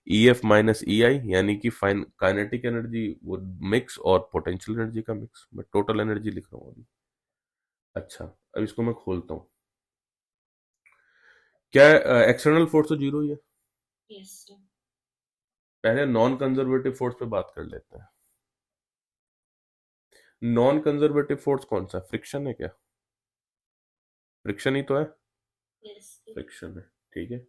EF minus EI, यानी कि फाइन काइनेटिक एनर्जी वो मिक्स और पोटेंशियल एनर्जी का मिक्स। मैं टोटल एनर्जी लिख रहा हूँ अभी। अच्छा, अब इसको मैं खोलता हूँ। क्या एक्सटर्नल फोर्स तो जीरो ही है। Yes sir. पहले नॉन कंजर्वेटिव फोर्स पे बात कर लेते हैं। नॉन कंजर्वेटिव फोर्स कौन सा? फ्रिक्शन है क्या? फ्रिक्शन ही तो है। Yes sir. फ्रिक्शन है, ठीक है।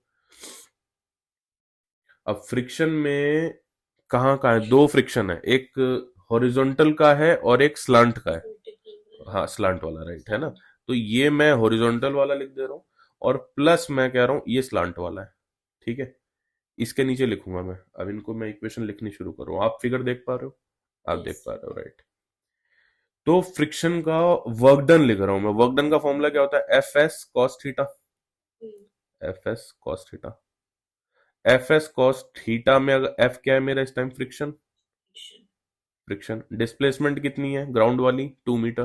अब फ्रिक्शन में कहाँ का है? दो फ्रिक्शन है, एक हॉरिजॉन्टल का है और एक स्लांट का है। वर्टिकल हाँ, स्लांट वाला, राइट है ना। वाला। तो ये मैं हॉरिजॉन्टल वाला लिख दे रहा हूँ, और प्लस मैं कह रहा हूँ ये स्लांट वाला है, ठीक है। इसके नीचे लिखूंगा मैं। अब इनको मैं इक्वेशन लिखनी शुरू करूँ। आप फिगर देख पा रहे हो? आप यस देख पा सर। रहे हो, राइट। तो फ्रिक्शन का वर्क डन लिख रहा हूं मैं। वर्क डन का फॉर्मूला क्या होता है? F S cos theta. F S cos theta. F S cos theta में अगर एफ क्या है मेरा इस टाइम? फ्रिक्शन। फ्रिक्शन डिस्प्लेसमेंट कितनी है ग्राउंड वाली? 2 मीटर।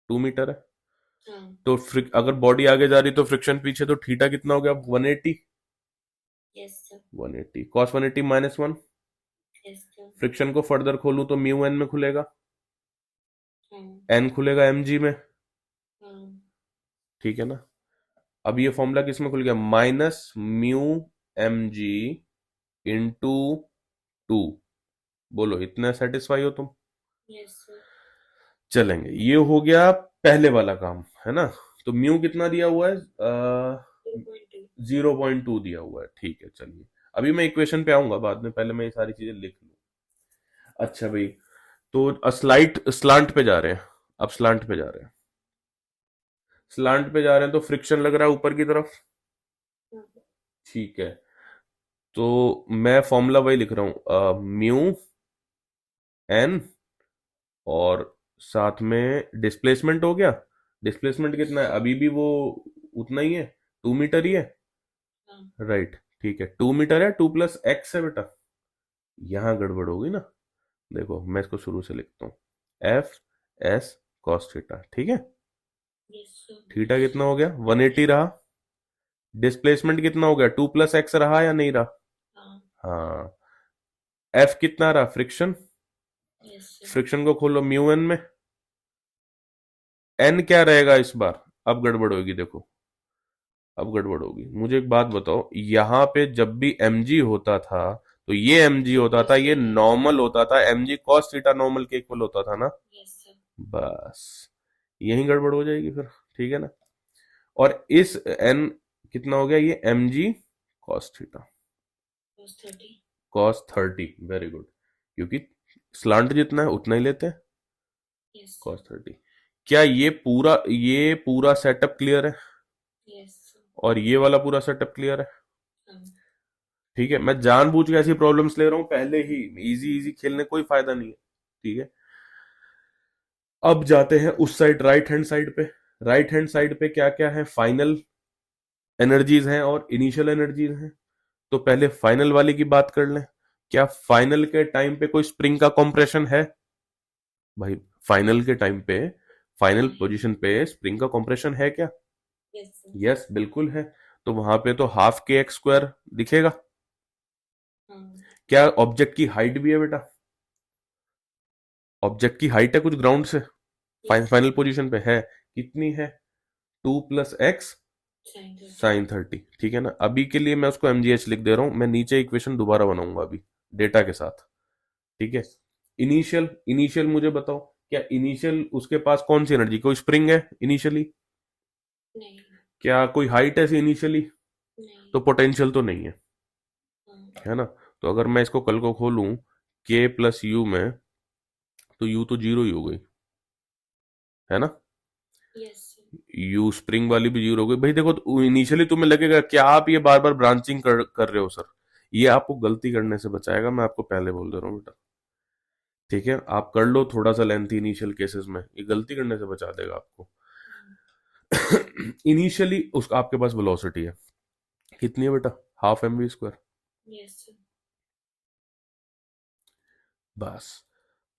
2 मीटर है। हाँ। तो अगर बॉडी आगे जा रही तो फ्रिक्शन पीछे, तो थीटा कितना हो गया? 180। Yes sir. 180 cos 180 -1। Yes sir. Friction को फर्दर खोलूं तो म्यू एन में खुलेगा, हाँ। एन खुलेगा mg में, हाँ। ठीक है ना। अब ये फॉर्मूला किस में खुल गया? -μmg into 2। बोलो, इतना सेटिस्फाई हो तुम? Yes sir. चलेंगे, ये हो गया पहले वाला काम, है ना। तो म्यू कितना दिया हुआ है? 2.2। 0.2 दिया हुआ है, ठीक है। चलिए, अभी मैं इक्वेशन पे आऊंगा बाद में, पहले मैं ये सारी चीजें लिख लूं। अच्छा भाई, तो स्लांट पे जा रहे हैं। अब स्लांट पे जा रहे हैं। स्लांट पे जा रहे हैं तो फ्रिक्शन लग रहा है ऊपर की तरफ, ठीक है। तो मैं फॉर्मूला वही लिख रहा हूं, म्यू एन, और साथ में डिस्प्लेसमेंट हो गया। डिस्प्लेसमेंट कितना है? अभी भी वो उतना ही है, 2 मीटर ही है, हाँ। राइट। ठीक है, 2 मीटर है, 2 + x है बेटा। यहां गड़बड़ होगी ना। देखो, मैं इसको शुरू से लिखता हूँ। एफ एस कॉस थीटा, ठीक है। Yes sir. थीटा कितना हो गया? 180 रहा। डिस्प्लेसमेंट कितना हो गया? 2 + x रहा या नहीं रहा? हाँ। हाँ। एफ कितना रहा? फ्रिक्शन। Yes sir. फ्रिक्शन को खोलो म्यू एन में। एन क्या रहेगा इस बार? अब गड़बड़ होगी, देखो। अब गड़बड़ होगी। मुझे एक बात बताओ, यहां पे जब भी mg होता था तो ये mg होता था, ये नॉर्मल होता था, mg cos थीटा नॉर्मल के इक्वल होता था ना। Yes sir. बस, यही गड़बड़ हो जाएगी फिर, ठीक है ना। और इस n कितना हो गया? ये mg cos theta, cos 30। cos 30, very good. क्योंकि स्लांट जितना है उतना ही लेते हैं, यस cos सर। 30। क्या ये पूरा सेटअप क्लियर है? Yes sir. और ये वाला पूरा सेटअप क्लियर है? हाँ। ठीक है, मैं जानबूझ के ऐसी प्रॉब्लम्स ले रहा हूं पहले ही। इजी इजी खेलने कोई फायदा नहीं है, ठीक है। अब जाते हैं उस साइड, राइट हैंड साइड पे। राइट हैंड साइड पे क्या क्या है? फाइनल एनर्जीज हैं और इनिशियल एनर्जीज हैं। तो पहले फाइनल वाली की बात कर लें। क्या फाइनल के टाइम पे कोई स्प्रिंग का कॉम्प्रेशन है? भाई, फाइनल के टाइम पे, फाइनल हाँ। पोजीशन पे स्प्रिंग का कॉम्प्रेशन है क्या? Yes sir. यस, बिल्कुल है। तो वहां पे तो ½ kx² दिखेगा। हाँ। क्या ऑब्जेक्ट की हाइट भी है बेटा? ऑब्जेक्ट की हाइट है कुछ ग्राउंड से, यस फाइनल सर। पोजीशन पे है। कितनी है? 2 + x sin 30। साइन 30, ठीक है ना। अभी के लिए मैं उसको mgh लिख दे रहा हूं। मैं नीचे इक्वेशन दोबारा बनाऊंगा अभी डेटा के साथ, ठीक है। इनिशियल इनिशियल मुझे बताओ, क्या इनिशियल उसके पास कौन सी एनर्जी? कोई स्प्रिंग है इनिशियली? नहीं। क्या कोई हाइट है इनिशियली? नहीं। तो पोटेंशियल तो नहीं है, हाँ। है ना। तो अगर मैं इसको कल को खोलूं k + u में, तो u तो जीरो ही हो गई, है ना। Yes sir. यू स्प्रिंग वाली भी जीरो हो गई भाई। देखो तो इनिशियली तुम्हें लगेगा क्या आप ये बार बार ब्रांचिंग कर रहे हो सर, ये आपको गलती करने से बचाएगा, मैं आपको पहले बोल दे रहा हूँ बेटा। ठीक है, आप कर लो थोड़ा सा लेंथी इनिशियल केसेस में, ये गलती करने से बचा देगा आपको। इनिशियली उसका आपके पास वेलोसिटी है कितनी है बेटा, half M we square. Yes sir. बस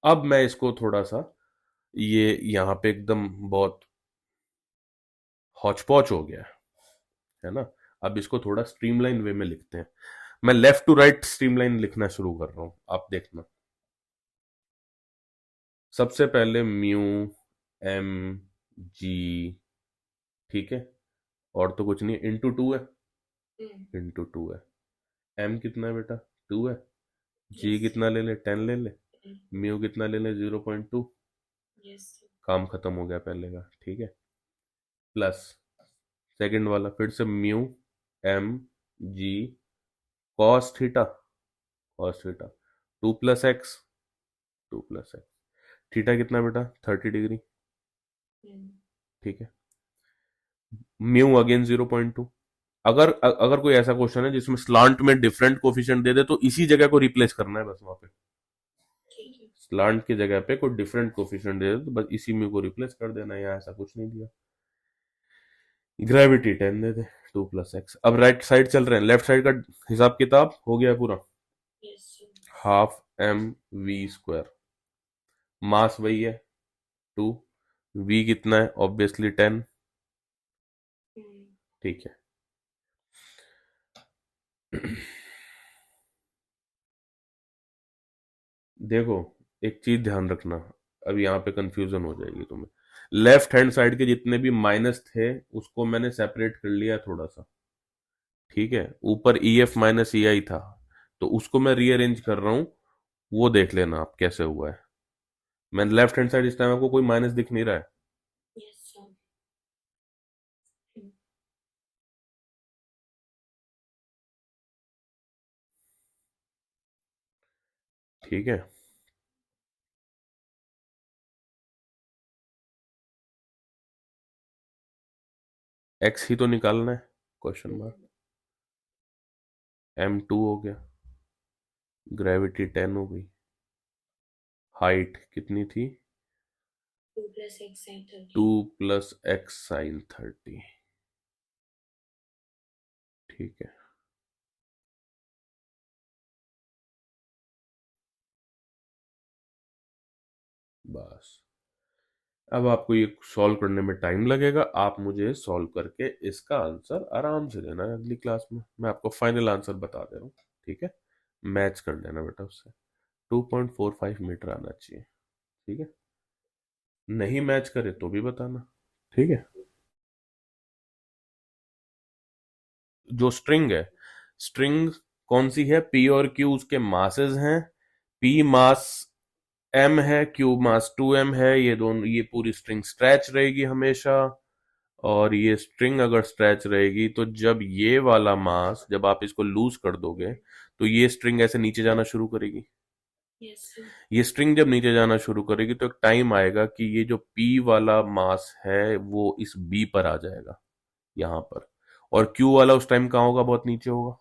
अब मैं इसको थोड़ा सा, ये यहाँ पे एकदम बहुत हौच पौच हो गया है ना। अब इसको थोड़ा स्ट्रीमलाइन वे में लिखते हैं। मैं लेफ्ट टू राइट स्ट्रीमलाइन लिखना शुरू कर रहा हूं, आप देखना। सबसे पहले म्यू एम जी, ठीक है, और तो कुछ नहीं, इंटू टू है, इंटू टू है। एम कितना है बेटा, टू है। जी यस कितना ले ले, 10 ले ले। म्यू कितना ले ले, 0.2। Yes sir. काम खत्म हो गया पहले का, ठीक है। प्लस सेकंड वाला फिर से mu m g cos theta, cos theta, 2 + x, 2 + x। Theta कितना बेटा, 30 डिग्री, ठीक है। Mu again 0.2। अगर अगर कोई ऐसा क्वेश्चन है जिसमें स्लांट में डिफरेंट कोफिशिएंट दे दे तो इसी जगह को रिप्लेस करना है बस, वहां पे ठीक है। स्लांट की जगह पे कोई डिफरेंट कोफिशिएंट दे दे तो बस इसी म्यू को रिप्लेस कर देना, या ऐसा कुछ नहीं दिया। ग्रेविटी 10 दे दे, 2 + x। अब राइट साइड चल रहे हैं, लेफ्ट साइड का हिसाब किताब हो गया पूरा। Yes sir. Half M we square, mass वही है 2, वी कितना है ऑब्वियसली 10, ठीक है। देखो एक चीज ध्यान रखना, अब यहाँ पे कंफ्यूजन हो जाएगी तुम्हें। लेफ्ट हैंड साइड के जितने भी माइनस थे उसको मैंने सेपरेट कर लिया थोड़ा सा, ठीक है। ऊपर ई एफ माइनस ई आई था तो उसको मैं रीअरेंज कर रहा हूं, वो देख लेना आप कैसे हुआ है। मैं लेफ्ट हैंड साइड इस टाइम आपको कोई माइनस दिख नहीं रहा है, यस सर। ठीक है। एक्स ही तो निकालना है, क्वेश्चन मार्क। M2 हो गया, ग्रेविटी 10 हो गई, हाइट कितनी थी, 2 + x साइन 30, ठीक है। बस अब आपको ये सॉल्व करने में टाइम लगेगा, आप मुझे सॉल्व करके इसका आंसर आराम से देना है अगली क्लास में, मैं आपको फाइनल आंसर बता दे रहा हूँ, ठीक है। मैच कर लेना बेटा उससे, 2.45 मीटर आना चाहिए, ठीक है। नहीं मैच करे तो भी बताना, ठीक है। जो स्ट्रिंग है, स्ट्रिंग कौन सी है, पी और क्यू उसके मासेस हैं। पी मास एम है, क्यू मास 2m है, ये दोनों, ये पूरी स्ट्रिंग स्ट्रेच रहेगी हमेशा। और ये स्ट्रिंग अगर स्ट्रेच रहेगी तो जब ये वाला मास, जब आप इसको लूज कर दोगे तो ये स्ट्रिंग ऐसे नीचे जाना शुरू करेगी। Yes sir. ये स्ट्रिंग जब नीचे जाना शुरू करेगी तो एक टाइम आएगा कि ये जो पी वाला मास है वो इस बी पर आ जाएगा, यहां पर। और क्यू वाला उस टाइम कहाँ होगा, बहुत नीचे होगा।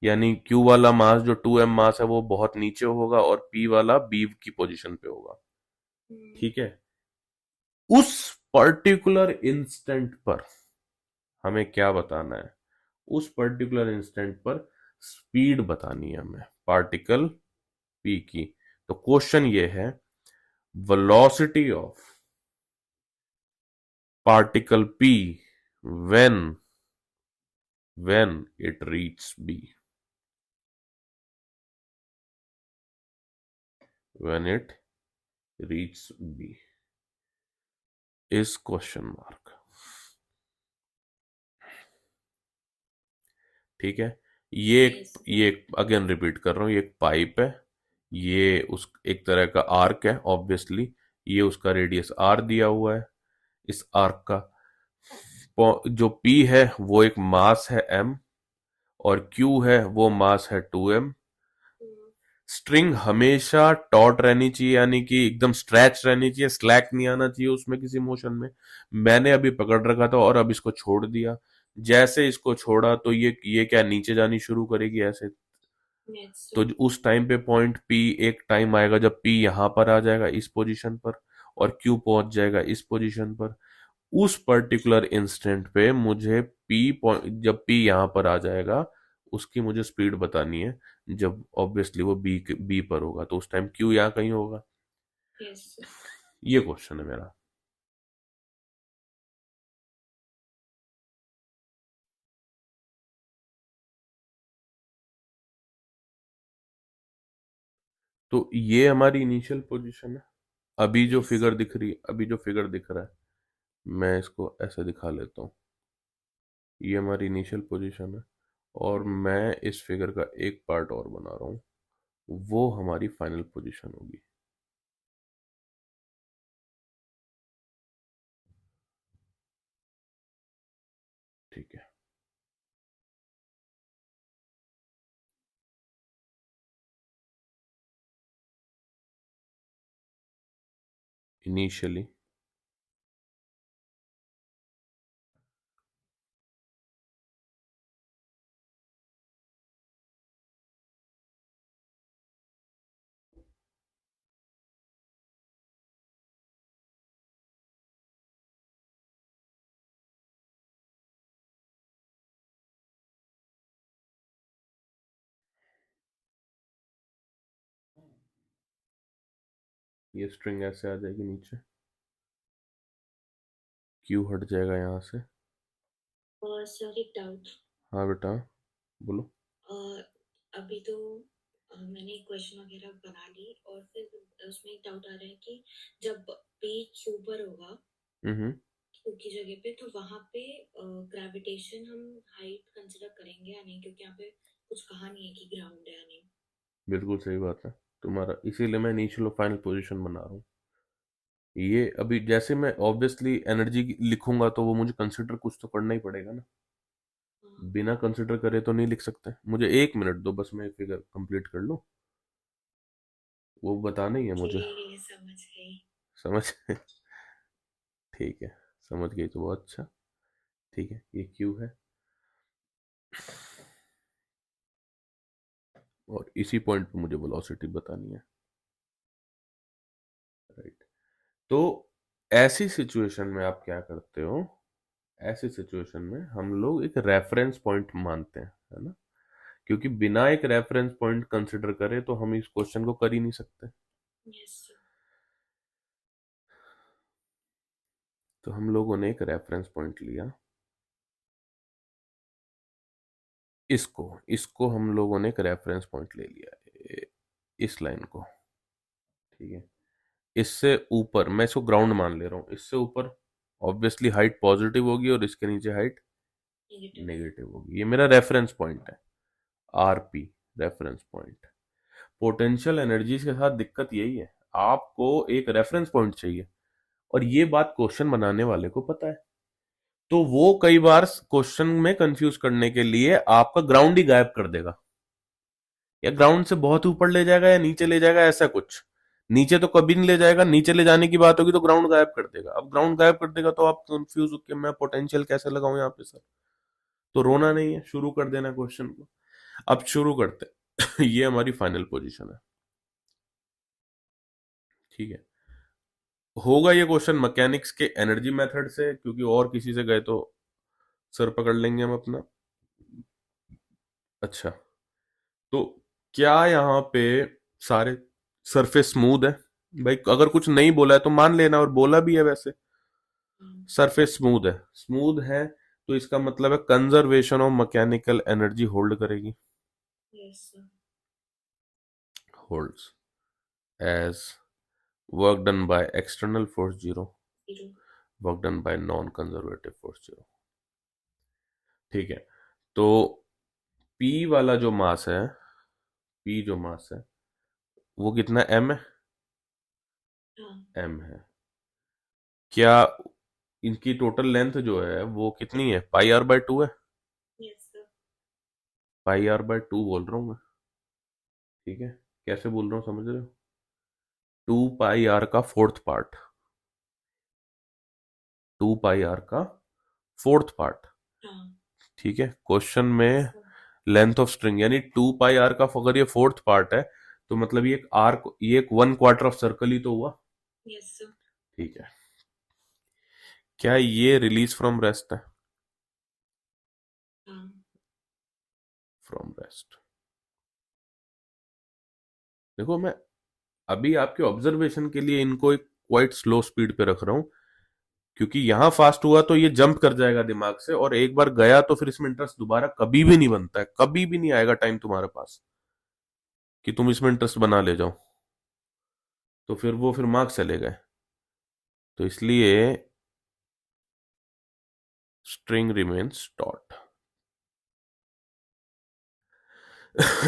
यानी क्यू वाला मास जो 2m मास है वो बहुत नीचे होगा और पी वाला बी की पोजीशन पे होगा, ठीक है। उस पर्टिकुलर इंस्टेंट पर हमें क्या बताना है, उस पर्टिकुलर इंस्टेंट पर स्पीड बतानी है हमें पार्टिकल पी की। तो क्वेश्चन ये है, velocity of particle P when when it reach B, when it reach B is question mark, ठीक है। ये अगेन रिपीट कर रहा हूं, ये एक पाइप है, ये उस एक तरह का आर्क है ऑब्वियसली, ये उसका रेडियस आर दिया हुआ है। इस आर्क का जो पी है वो एक मास है m, और q है वो मास है 2m। स्ट्रिंग हमेशा टॉट रहनी चाहिए, यानी कि एकदम स्ट्रेच रहनी चाहिए, स्लैक नहीं आना चाहिए उसमें किसी मोशन में। मैंने अभी पकड़ रखा था और अब इसको छोड़ दिया। जैसे इसको छोड़ा तो ये क्या नीचे जानी शुरू करेगी ऐसे। यस तो सर। उस टाइम पे पॉइंट पी, एक टाइम आएगा जब पी यहां पर आ जाएगा इस पोजीशन पर, और क्यू पहुंच जाएगा इस पोजीशन पर। उस पर्टिकुलर इंस्टेंट पे मुझे पी पॉइंट, जब पी यहां पर आ जाएगा उसकी मुझे स्पीड बतानी है। जब ऑब्वियसली वो बी बी पर होगा तो उस टाइम क्यू यहाँ कहीं होगा। Yes sir. ये क्वेश्चन है मेरा। तो ये हमारी इनिशियल पोजीशन है। अभी जो यस फिगर सर। दिख रही, अभी जो फिगर दिख रहा है, मैं इसको ऐसे दिखा लेता हूँ। ये हमारी इनिशियल पोजीशन है, और मैं इस फिगर का एक पार्ट और बना रहा हूँ, वो हमारी फाइनल पोजीशन होगी। ठीक है। इनिशियली ये स्ट्रिंग ऐसे आ जाएगी नीचे, क्यू हट जाएगा यहाँ से। और सर एक डाउट। हाँ बेटा, बोलो। अभी तो मैंने क्वेश्चन वगैरह बना ली, और फिर उसमें एक डाउट आ रहा है कि जब पी क्यू पर होगा, हम्म। क्यू की जगह पे, तो वहां पे ग्रेविटेशन हम हाइट कंसिडर करेंगे या नहीं, क्योंकि यहाँ पे कुछ कहा नहीं है कि ग्राउंड है या नहीं। बिल्कुल सही बात है तुम्हारा, इसीलिए मैं इनिशियल और फाइनल पोजीशन बना रहा हूँ। ये अभी जैसे मैं ऑब्वियसली एनर्जी लिखूंगा तो वो मुझे कंसिडर कुछ तो करना ही पड़ेगा ना। हाँ। बिना कंसिडर करे तो नहीं लिख सकते। मुझे एक मिनट दो, बस मैं फिगर कंप्लीट कर लूँ, वो बताना ही है मुझे। ओके, समझ गई। समझ ठीक है, समझ गई तो बहुत अच्छा। ठीक है, ये क्यू है, और इसी पॉइंट पे मुझे वेलोसिटी बतानी है। राइट। तो ऐसी सिचुएशन में आप क्या करते हो, ऐसी सिचुएशन में हम लोग एक रेफरेंस पॉइंट मानते हैं, है ना। क्योंकि बिना एक रेफरेंस पॉइंट कंसिडर करे तो हम इस क्वेश्चन को कर ही नहीं सकते। Yes sir. तो हम लोगों ने एक रेफरेंस पॉइंट लिया, इसको इसको हम लोगों ने एक रेफरेंस पॉइंट ले लिया, इस लाइन को। ठीक है। इससे ऊपर मैं इसको ग्राउंड मान ले रहा हूँ, इससे ऊपर ऑब्वियसली हाइट पॉजिटिव होगी और इसके नीचे हाइट नेगेटिव। नेगेटिव होगी। ये मेरा रेफरेंस पॉइंट है, RP, reference point. Potential energies के साथ दिक्कत यही है, आपको एक रेफरेंस पॉइंट चाहिए, और ये बात क्वेश्चन बनाने वाले को पता है। तो वो कई बार क्वेश्चन में कंफ्यूज करने के लिए आपका ग्राउंड ही गायब कर देगा, या ग्राउंड से बहुत ऊपर ले जाएगा या नीचे ले जाएगा, ऐसा कुछ। नीचे तो कभी नहीं ले जाएगा, नीचे ले जाने की बात होगी तो ग्राउंड गायब कर देगा। अब ग्राउंड गायब कर देगा तो आप कंफ्यूज हो कि मैं पोटेंशियल कैसे लगाऊं यहाँ पे सर। तो रोना नहीं है, शुरू कर देना क्वेश्चन को। अब शुरू करते हैं। ये हमारी फाइनल पोजीशन है। ठीक है। होगा ये क्वेश्चन मैकेनिक्स के एनर्जी मेथड से, क्योंकि और किसी से गए तो सर पकड़ लेंगे हम अपना। अच्छा, तो क्या यहाँ पे सारे सरफेस स्मूथ है? भाई अगर कुछ नहीं बोला है तो मान लेना, और बोला भी है वैसे। सरफेस स्मूथ है, स्मूथ है, तो इसका मतलब है conservation of mechanical energy hold करेगी। Yes sir. Holds as work done by external force zero, zero. Work done by non conservative force zero. ठीक है। तो पी वाला जो मास है, पी जो मास है वो कितना एम है? हाँ। एम है। क्या इनकी टोटल लेंथ जो है वो कितनी है? पाई आर बाय टू है। Yes sir. Pi r by two बोल रहा हूँ मैं। ठीक है। कैसे बोल रहा हूँ समझ रहे हो? 2 पाई आर का फोर्थ पार्ट, 2 पाई आर का फोर्थ पार्ट। हाँ। ठीक है, क्वेश्चन में सो लेंथ ऑफ स्ट्रिंग यानी 2 पाई आर का अगर ये फोर्थ पार्ट है तो मतलब ये एक आर, ये एक 1/4 ऑफ सर्कल ही तो हुआ। Yes sir. ठीक है, क्या ये रिलीज फ्रॉम रेस्ट है? हाँ। From rest. देखो मैं अभी आपके ऑब्जर्वेशन के लिए इनको एक क्वाइट स्लो स्पीड पे रख रहा हूं, क्योंकि यहां फास्ट हुआ तो ये जंप कर जाएगा दिमाग से, और एक बार गया तो फिर इसमें इंटरेस्ट दोबारा कभी भी नहीं बनता है, कभी भी नहीं आएगा टाइम तुम्हारे पास कि तुम इसमें इंटरेस्ट बना ले जाओ, तो फिर वो फिर मार्क्स चले गए। तो इसलिए स्ट्रिंग रिमेन्स टॉट।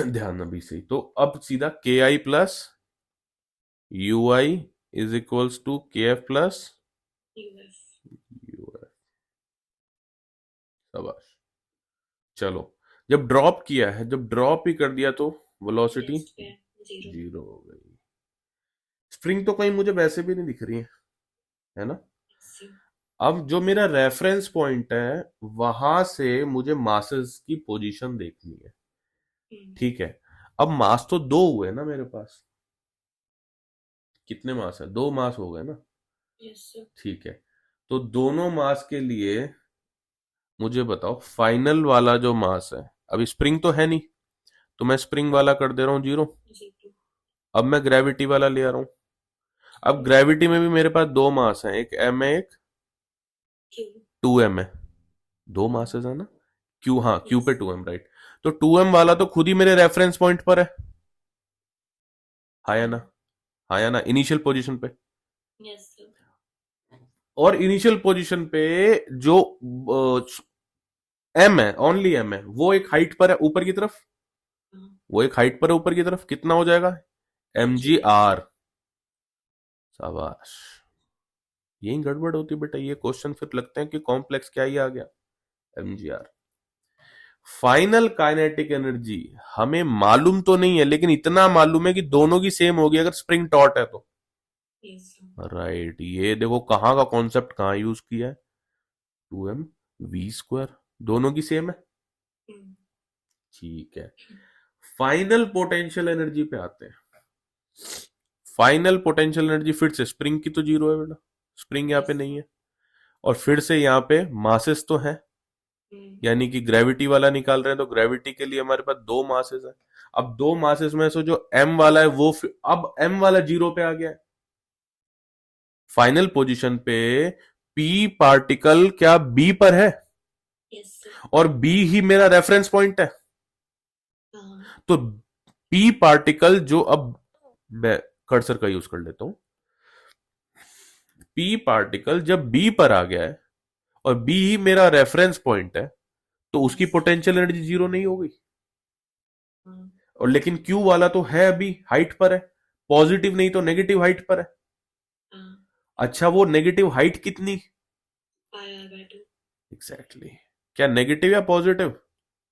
ध्यान अभी से ही। तो अब सीधा K I plus U I is equals to K F plus US. U F. शाबाश। चलो, जब ड्रॉप किया है, जब ड्रॉप ही कर दिया तो वेलोसिटी रेस्ट पे 0। जीरो हो गई। स्प्रिंग तो कहीं मुझे वैसे भी नहीं दिख रही है ना? सर। अब जो मेरा रेफरेंस पॉइंट है वहां से मुझे मासेस की पोजीशन देखनी है। ठीक है, अब मास तो दो हुए ना मेरे पास, कितने मास है? 2 मास हो गए ना। Yes sir. ठीक है, तो दोनों मास के लिए मुझे बताओ फाइनल वाला जो मास है, अभी स्प्रिंग तो है नहीं तो मैं स्प्रिंग वाला कर दे रहा हूं 0। 0। अब मैं ग्रेविटी वाला ले आ रहा हूं। अब ग्रेविटी में भी मेरे पास 2 मास हैं, एक एम है, एक क्यू। 2 एम है। दो हाँ। मासेस है ना? क्यू, हाँ क्यू यस। पे 2 एम, राइट। तो 2 एम वाला तो खुद ही मेरे रेफरेंस पॉइंट पर है, हाँ या हाँ। ना? हाँ या ना, इनिशियल पोजीशन पे। Yes sir. और इनिशियल पोजीशन पे जो एम है, ओनली एम है, वो एक हाइट पर है ऊपर की तरफ, हाँ। वो एक हाइट पर है ऊपर की तरफ, कितना हो जाएगा? M m g g r. R. शाबाश। यही गड़बड़ होती बेटा, ये क्वेश्चन फिर लगते हैं कि कॉम्प्लेक्स, क्या ही आ गया? M g r. Final kinetic energy हमें मालूम तो नहीं है, लेकिन इतना मालूम है कि दोनों की सेम होगी अगर स्प्रिंग टॉट है तो। Yes sir. राइट, ये देखो कहाँ का कॉन्सेप्ट कहाँ यूज किया है। 2 m v स्क्वायर, दोनों की सेम है। ठीक है, फाइनल पोटेंशियल एनर्जी पे आते हैं। फाइनल पोटेंशियल एनर्जी फिर से स्प्रिंग की तो 0 है बेटा, स्प्रिंग यहाँ पे यस नहीं सर। है, और फिर से यहाँ पे मासेस तो है, यानी कि ग्रेविटी वाला निकाल रहे हैं तो ग्रेविटी के लिए हमारे पास 2 मासेस है। अब 2 मासेस में से जो m वाला है वो अब m वाला 0 पे आ गया है। फाइनल पोजीशन पे p पार्टिकल क्या b पर है, यस सर। और b ही मेरा रेफरेंस पॉइंट है। हाँ। तो p पार्टिकल जो, अब मैं कर्सर का यूज कर लेता हूं, p पार्टिकल जब b पर आ गया है और b ही मेरा रेफरेंस पॉइंट है, तो उसकी यस सर। पोटेंशियल एनर्जी 0 नहीं हो गई। हाँ। और लेकिन Q वाला तो है अभी हाइट पर है, पॉजिटिव नहीं तो नेगेटिव हाइट पर है। हाँ। अच्छा, वो नेगेटिव हाइट कितनी? पाई आर बाय 2। Exactly exactly. क्या नेगेटिव या पॉजिटिव?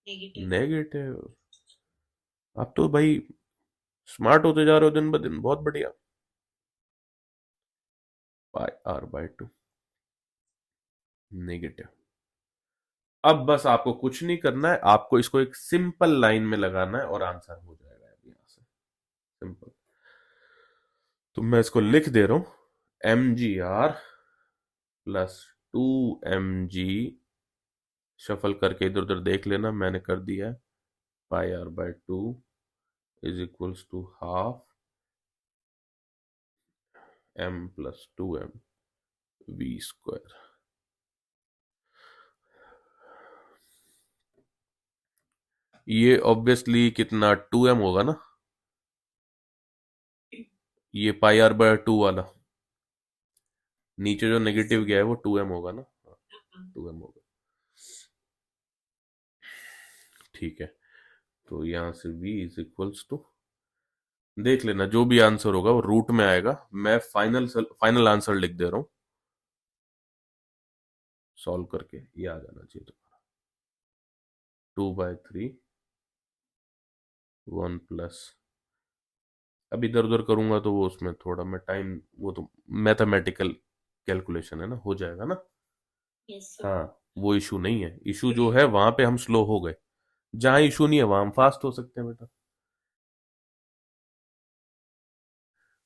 नेगेटिव। नेगेटिव। आप तो भाई स्मार्ट होते जा रहे हो दिन ब दिन, बहुत बढ़िया। πr/2 negative. अब बस आपको कुछ नहीं करना है, आपको इसको एक सिंपल लाइन में लगाना है और आंसर हो जाएगा अभी यहां से, सिंपल। तो मैं इसको लिख दे रहा हूं, mgr प्लस 2mg, शफल करके इधर उधर देख लेना, मैंने कर दिया है। πr/2 is equals to half m plus 2m v square. ये ऑब्वियसली कितना 2m होगा ना, ये πr/2 वाला, नीचे जो यस नेगेटिव सर। गया है वो 2m होगा ना, हाँ। 2m होगा। ठीक है, तो यहां से v इज इक्वल्स टू, देख लेना जो भी आंसर होगा वो रूट में आएगा, मैं फाइनल आंसर लिख दे रहा हूं, सॉल्व करके ये आ जाना चाहिए। तो 2/3 1 प्लस अब इधर उधर करूंगा तो वो उसमें थोड़ा मैं टाइम, वो तो मैथमेटिकल कैलकुलेशन है ना, हो जाएगा ना। Yes sir. हाँ, वो इशू नहीं है, इशू जो है वहां पे हम स्लो हो गए, जहां इशू नहीं है वहां हम फास्ट हो सकते हैं बेटा।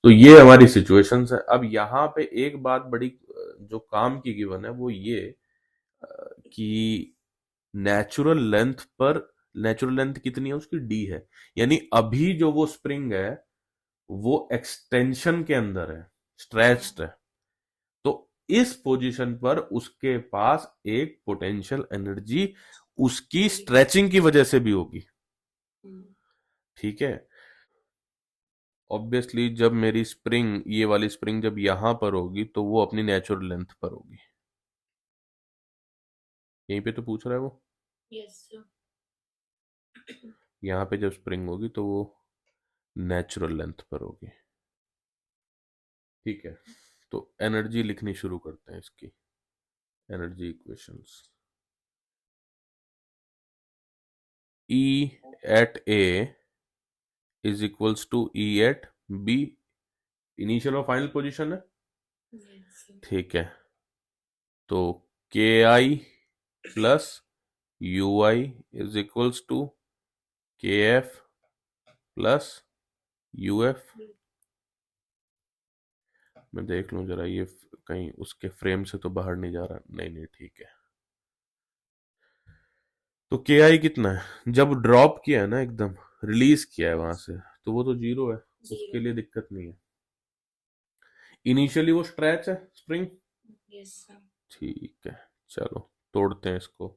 तो ये हमारी सिचुएशंस है। अब यहाँ पे एक बात बड़ी जो काम की गिवन है वो ये अ, कि नेचुरल लेंथ पर, नेचुरल लेंथ कितनी है उसकी, डी है, यानी अभी जो वो स्प्रिंग है वो एक्सटेंशन के अंदर है, स्ट्रेच्ड है। तो इस पोजीशन पर उसके पास एक पोटेंशियल एनर्जी उसकी स्ट्रेचिंग की वजह से भी होगी। ठीक है। ऑब्वियसली जब मेरी स्प्रिंग, ये वाली स्प्रिंग जब यहां पर होगी तो वो अपनी नेचुरल लेंथ पर होगी। यहीं पे तो पूछ रहा है वो। Yes sir. यहाँ पे जब स्प्रिंग होगी तो वो नेचुरल लेंथ पर होगी। ठीक है। तो एनर्जी लिखनी शुरू करते हैं इसकी, energy equations. E at A is equals to E at B, initial और फाइनल पोजीशन है। Yes sir. ठीक है। तो K I plus U I is equals to K F plus U F. मैं देख लूं जरा ये कहीं उसके फ्रेम से तो बाहर नहीं जा रहा, नहीं नहीं ठीक है। तो के आई कितना है, जब ड्रॉप किया है ना एकदम, रिलीज किया है वहां से, तो वो तो जीरो है, उसके जीरो। लिए दिक्कत नहीं है। इनिशियली वो स्ट्रेच है स्प्रिंग। Yes sir. ठीक है, चलो तोड़ते हैं इसको।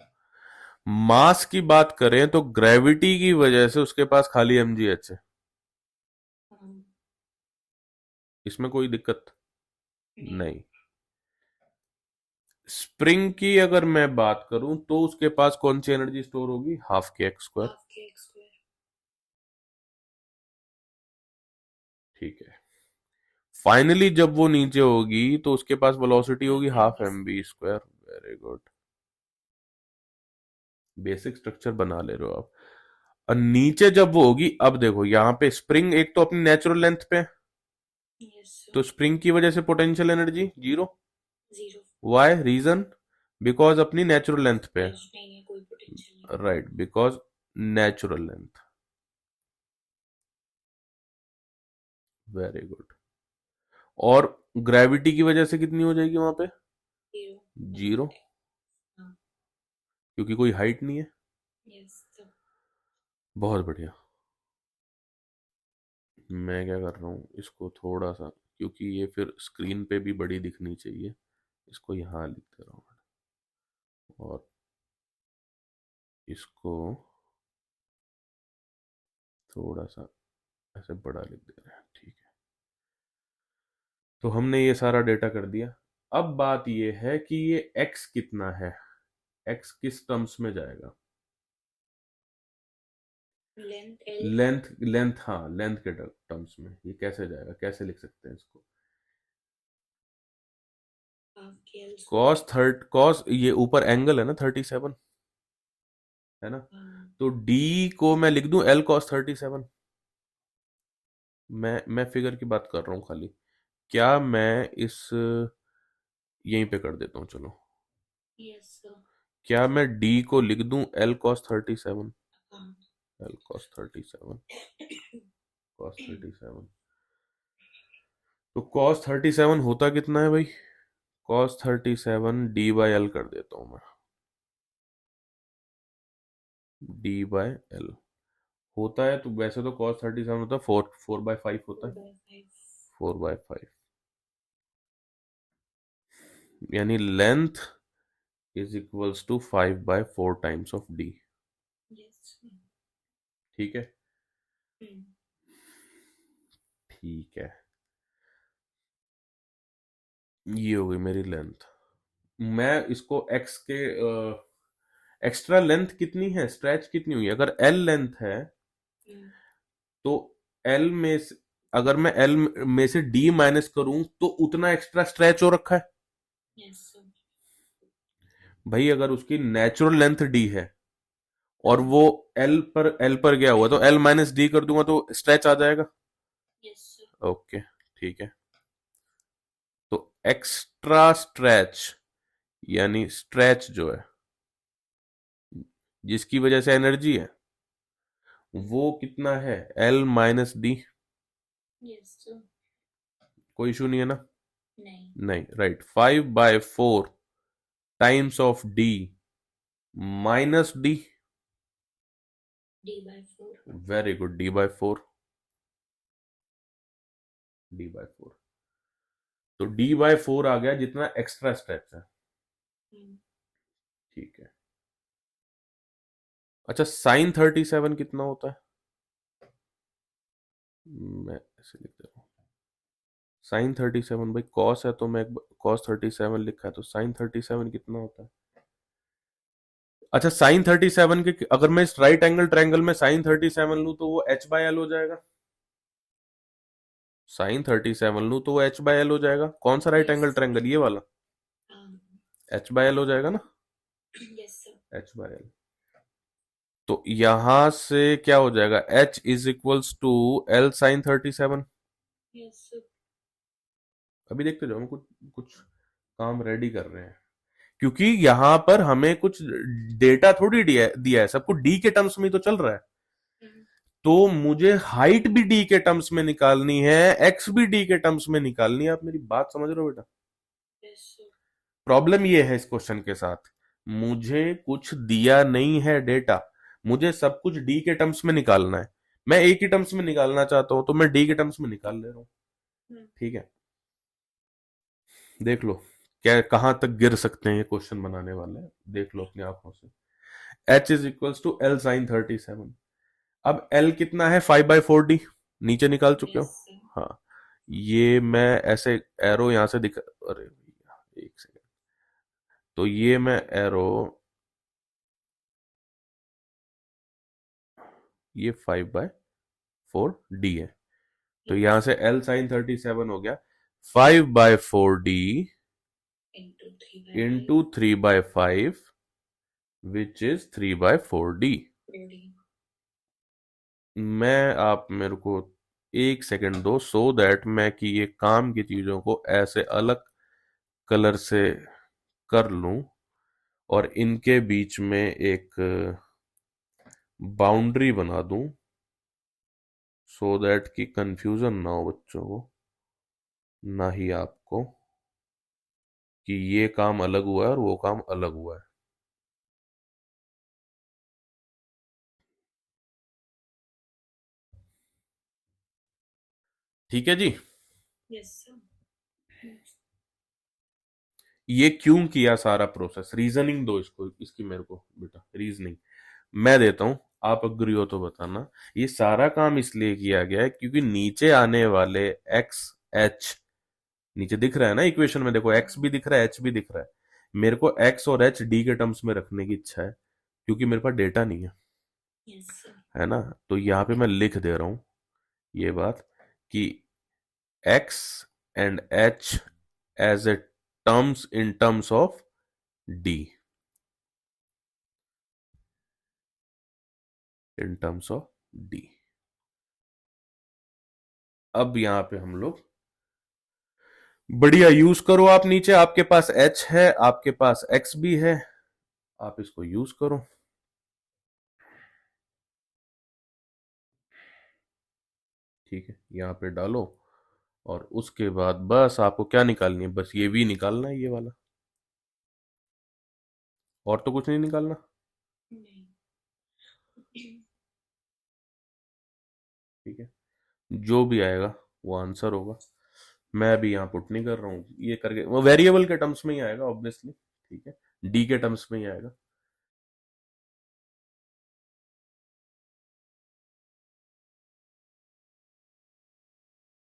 मास की बात करें तो ग्रेविटी की वजह से उसके पास खाली mgh है, इसमें कोई दिक्कत नहीं। स्प्रिंग की अगर मैं बात करूं तो उसके पास कौन सी एनर्जी स्टोर होगी, half k x square. Half k x square. ठीक है। फाइनली जब वो नीचे होगी तो उसके पास वेलोसिटी होगी half m v square. Very good, basic structure बना ले रहे हो आप। और नीचे जब वो होगी, अब देखो यहाँ पे स्प्रिंग एक तो अपनी नेचुरल लेंथ पे है, यस तो सर। स्प्रिंग की वजह से potential energy zero. Zero. Why reason, because अपनी नेचुरल लेंथ पे स्ट्रेच नहीं है, कोई पोटेंशियल नहीं है, है। Right, because natural length. Very good. और ग्रेविटी की वजह से कितनी हो जाएगी वहां पे, जीरो। जीरो, हाँ। क्योंकि कोई हाइट नहीं है। Yes sir. बहुत बढ़िया। मैं क्या कर रहा हूँ इसको थोड़ा सा, क्योंकि ये फिर स्क्रीन पे भी बड़ी दिखनी चाहिए, इसको यहाँ लिख दे रहा हूँ और इसको थोड़ा सा ऐसे बड़ा लिख दे रहे हैं। ठीक है। तो हमने ये सारा डेटा कर दिया। अब बात ये है कि ये x कितना है, x किस टर्म्स में जाएगा। Length L. लेंथ, लेंथ, हाँ लेंथ के टर्म्स में ये कैसे जाएगा, कैसे लिख सकते हैं इसको। हाफ के एल कॉस स्क्वायर। थर्ट कॉस, ये ऊपर एंगल है ना 37, है ना। हाँ। तो d को मैं लिख दूं l cos 37। मैं फिगर की बात कर रहा हूं खाली। क्या मैं इस यहीं पे कर देता हूं चलो। Yes sir. क्या मैं d को लिख दूं l cos 37, हाँ। l cos 37, cos 37। तो cos 37 होता कितना है भाई, cos 37 d बाय एल कर देता हूं मैं, d बाय एल होता है। तो वैसे तो cos 37 होता है 4/5 होता फोर है, बाय फाइव। 4/5, यानी length is equals to 5/4 times of d. Yes. ठीक है। ठीक है, ये हो गई मेरी लेंथ। मैं इसको x के एक्स्ट्रा लेंथ कितनी है, स्ट्रेच कितनी हुई, अगर l लेंथ है तो l में से, अगर मैं l में से d माइनस करूं तो उतना एक्स्ट्रा स्ट्रेच हो रखा है। Yes sir. भाई अगर उसकी नेचुरल लेंथ d है और वो l पर गया हुआ, तो l माइनस डी कर दूंगा तो स्ट्रेच आ जाएगा। Yes sir. ओके, ठीक है। तो एक्स्ट्रा स्ट्रेच यानी स्ट्रेच जो है जिसकी वजह से एनर्जी है वो कितना है? L minus D. Yes sir. कोई इशू नहीं है ना? नहीं। नहीं, right. 5/4 times of D minus D. D/4। Very good, D/4। D/4। तो D/4 आ गया जितना एक्स्ट्रा स्ट्रेच है। ठीक है। अच्छा, साइन 37 कितना होता है? मैं ऐसे लिख देता हूँ। साइन 37 भाई कॉस है तो मैं कॉस 37 लिखा है तो साइन 37 कितना होता है? अच्छा, साइन 37 के अगर मैं इस राइट एंगल ट्रायंगल में साइन 37 लूं तो वो H/L हो जाएगा। साइन 37 लूं तो वो H/L हो जाएगा। कौन सा राइट एंगल ट्रायंगल? ये वाला H/L हो जाएगा ना? Yes sir. H/L। तो यहां से क्या हो जाएगा? H is equals to L sine 37। Yes sir. अभी देखते जाओ, हम कुछ कुछ काम रेडी कर रहे हैं क्योंकि यहां पर हमें कुछ डेटा थोड़ी दिया है, सब कुछ डी के टर्म्स में ही तो चल रहा है। तो मुझे हाइट भी डी के टर्म्स में निकालनी है, एक्स भी डी के टर्म्स में निकालनी है। आप मेरी बात समझ रहे हो बेटा? Yes sir. प्रॉब्लम ये है इस क्वेश्चन के साथ, मुझे कुछ दिया नहीं है डेटा, मुझे सब कुछ डी के टर्म्स में निकालना है। मैं ए के टर्म्स में निकालना चाहता हूं तो मैं डी के टर्म्स में निकाल ले रहा हूं। ठीक है, देख लो क्या कहां तक गिर सकते हैं ये क्वेश्चन बनाने वाले। देख लो अपनी आंखों से। H is equals to L sine 37। अब L कितना है? 5/4D। नीचे निकाल चुके हो? Yes sir. हाँ। ये मैं ऐसे एरो यहां से दिखा, अरे एक सेकेंड। तो ये मैं एरो, ये 5/4D है। तो यहां से L साइन 37 हो गया 5/4D into 3/5 which is 3/4D। मैं, आप मेरे को एक सेकंड दो सो दैट मैं कि ये काम की चीजों को ऐसे अलग कलर से कर लूं और इनके बीच में एक बाउंड्री बना दूं सो दैट कि कंफ्यूजन ना हो बच्चों को, ना ही आपको, कि ये काम अलग हुआ है और वो काम अलग हुआ है। ठीक है जी। Yes sir. ये क्यों किया सारा प्रोसेस? रीजनिंग दो इसको, इसकी मेरे को बेटा रीजनिंग मैं देता हूं, आप अग्री हो तो बताना। ये सारा काम इसलिए किया गया है क्योंकि नीचे आने वाले एक्स एच, नीचे दिख रहा है ना इक्वेशन में, देखो एक्स भी दिख रहा है एच भी दिख रहा है। मेरे को एक्स और एच डी के टर्म्स में रखने की इच्छा है क्योंकि मेरे पास डेटा नहीं है, यस सर। है ना? तो यहाँ पे मैं लिख दे रहा हूं ये बात कि x and h as a terms in terms of d, in terms of d. अब यहां पे हम लोग बढ़िया यूज करो। आप नीचे आपके पास h है, आपके पास x भी है, आप इसको यूज करो। ठीक है, यहां पे डालो और उसके बाद बस आपको क्या निकालनी है? बस ये v निकालना है, ये वाला, और तो कुछ नहीं निकालना। नहीं। ठीक है, जो भी आएगा वो आंसर होगा। मैं अभी यहाँ पुट नहीं कर रहा हूँ, ये करके वो वेरिएबल के टर्म्स में ही आएगा ऑब्वियसली। ठीक है, डी के टर्म्स में ही आएगा।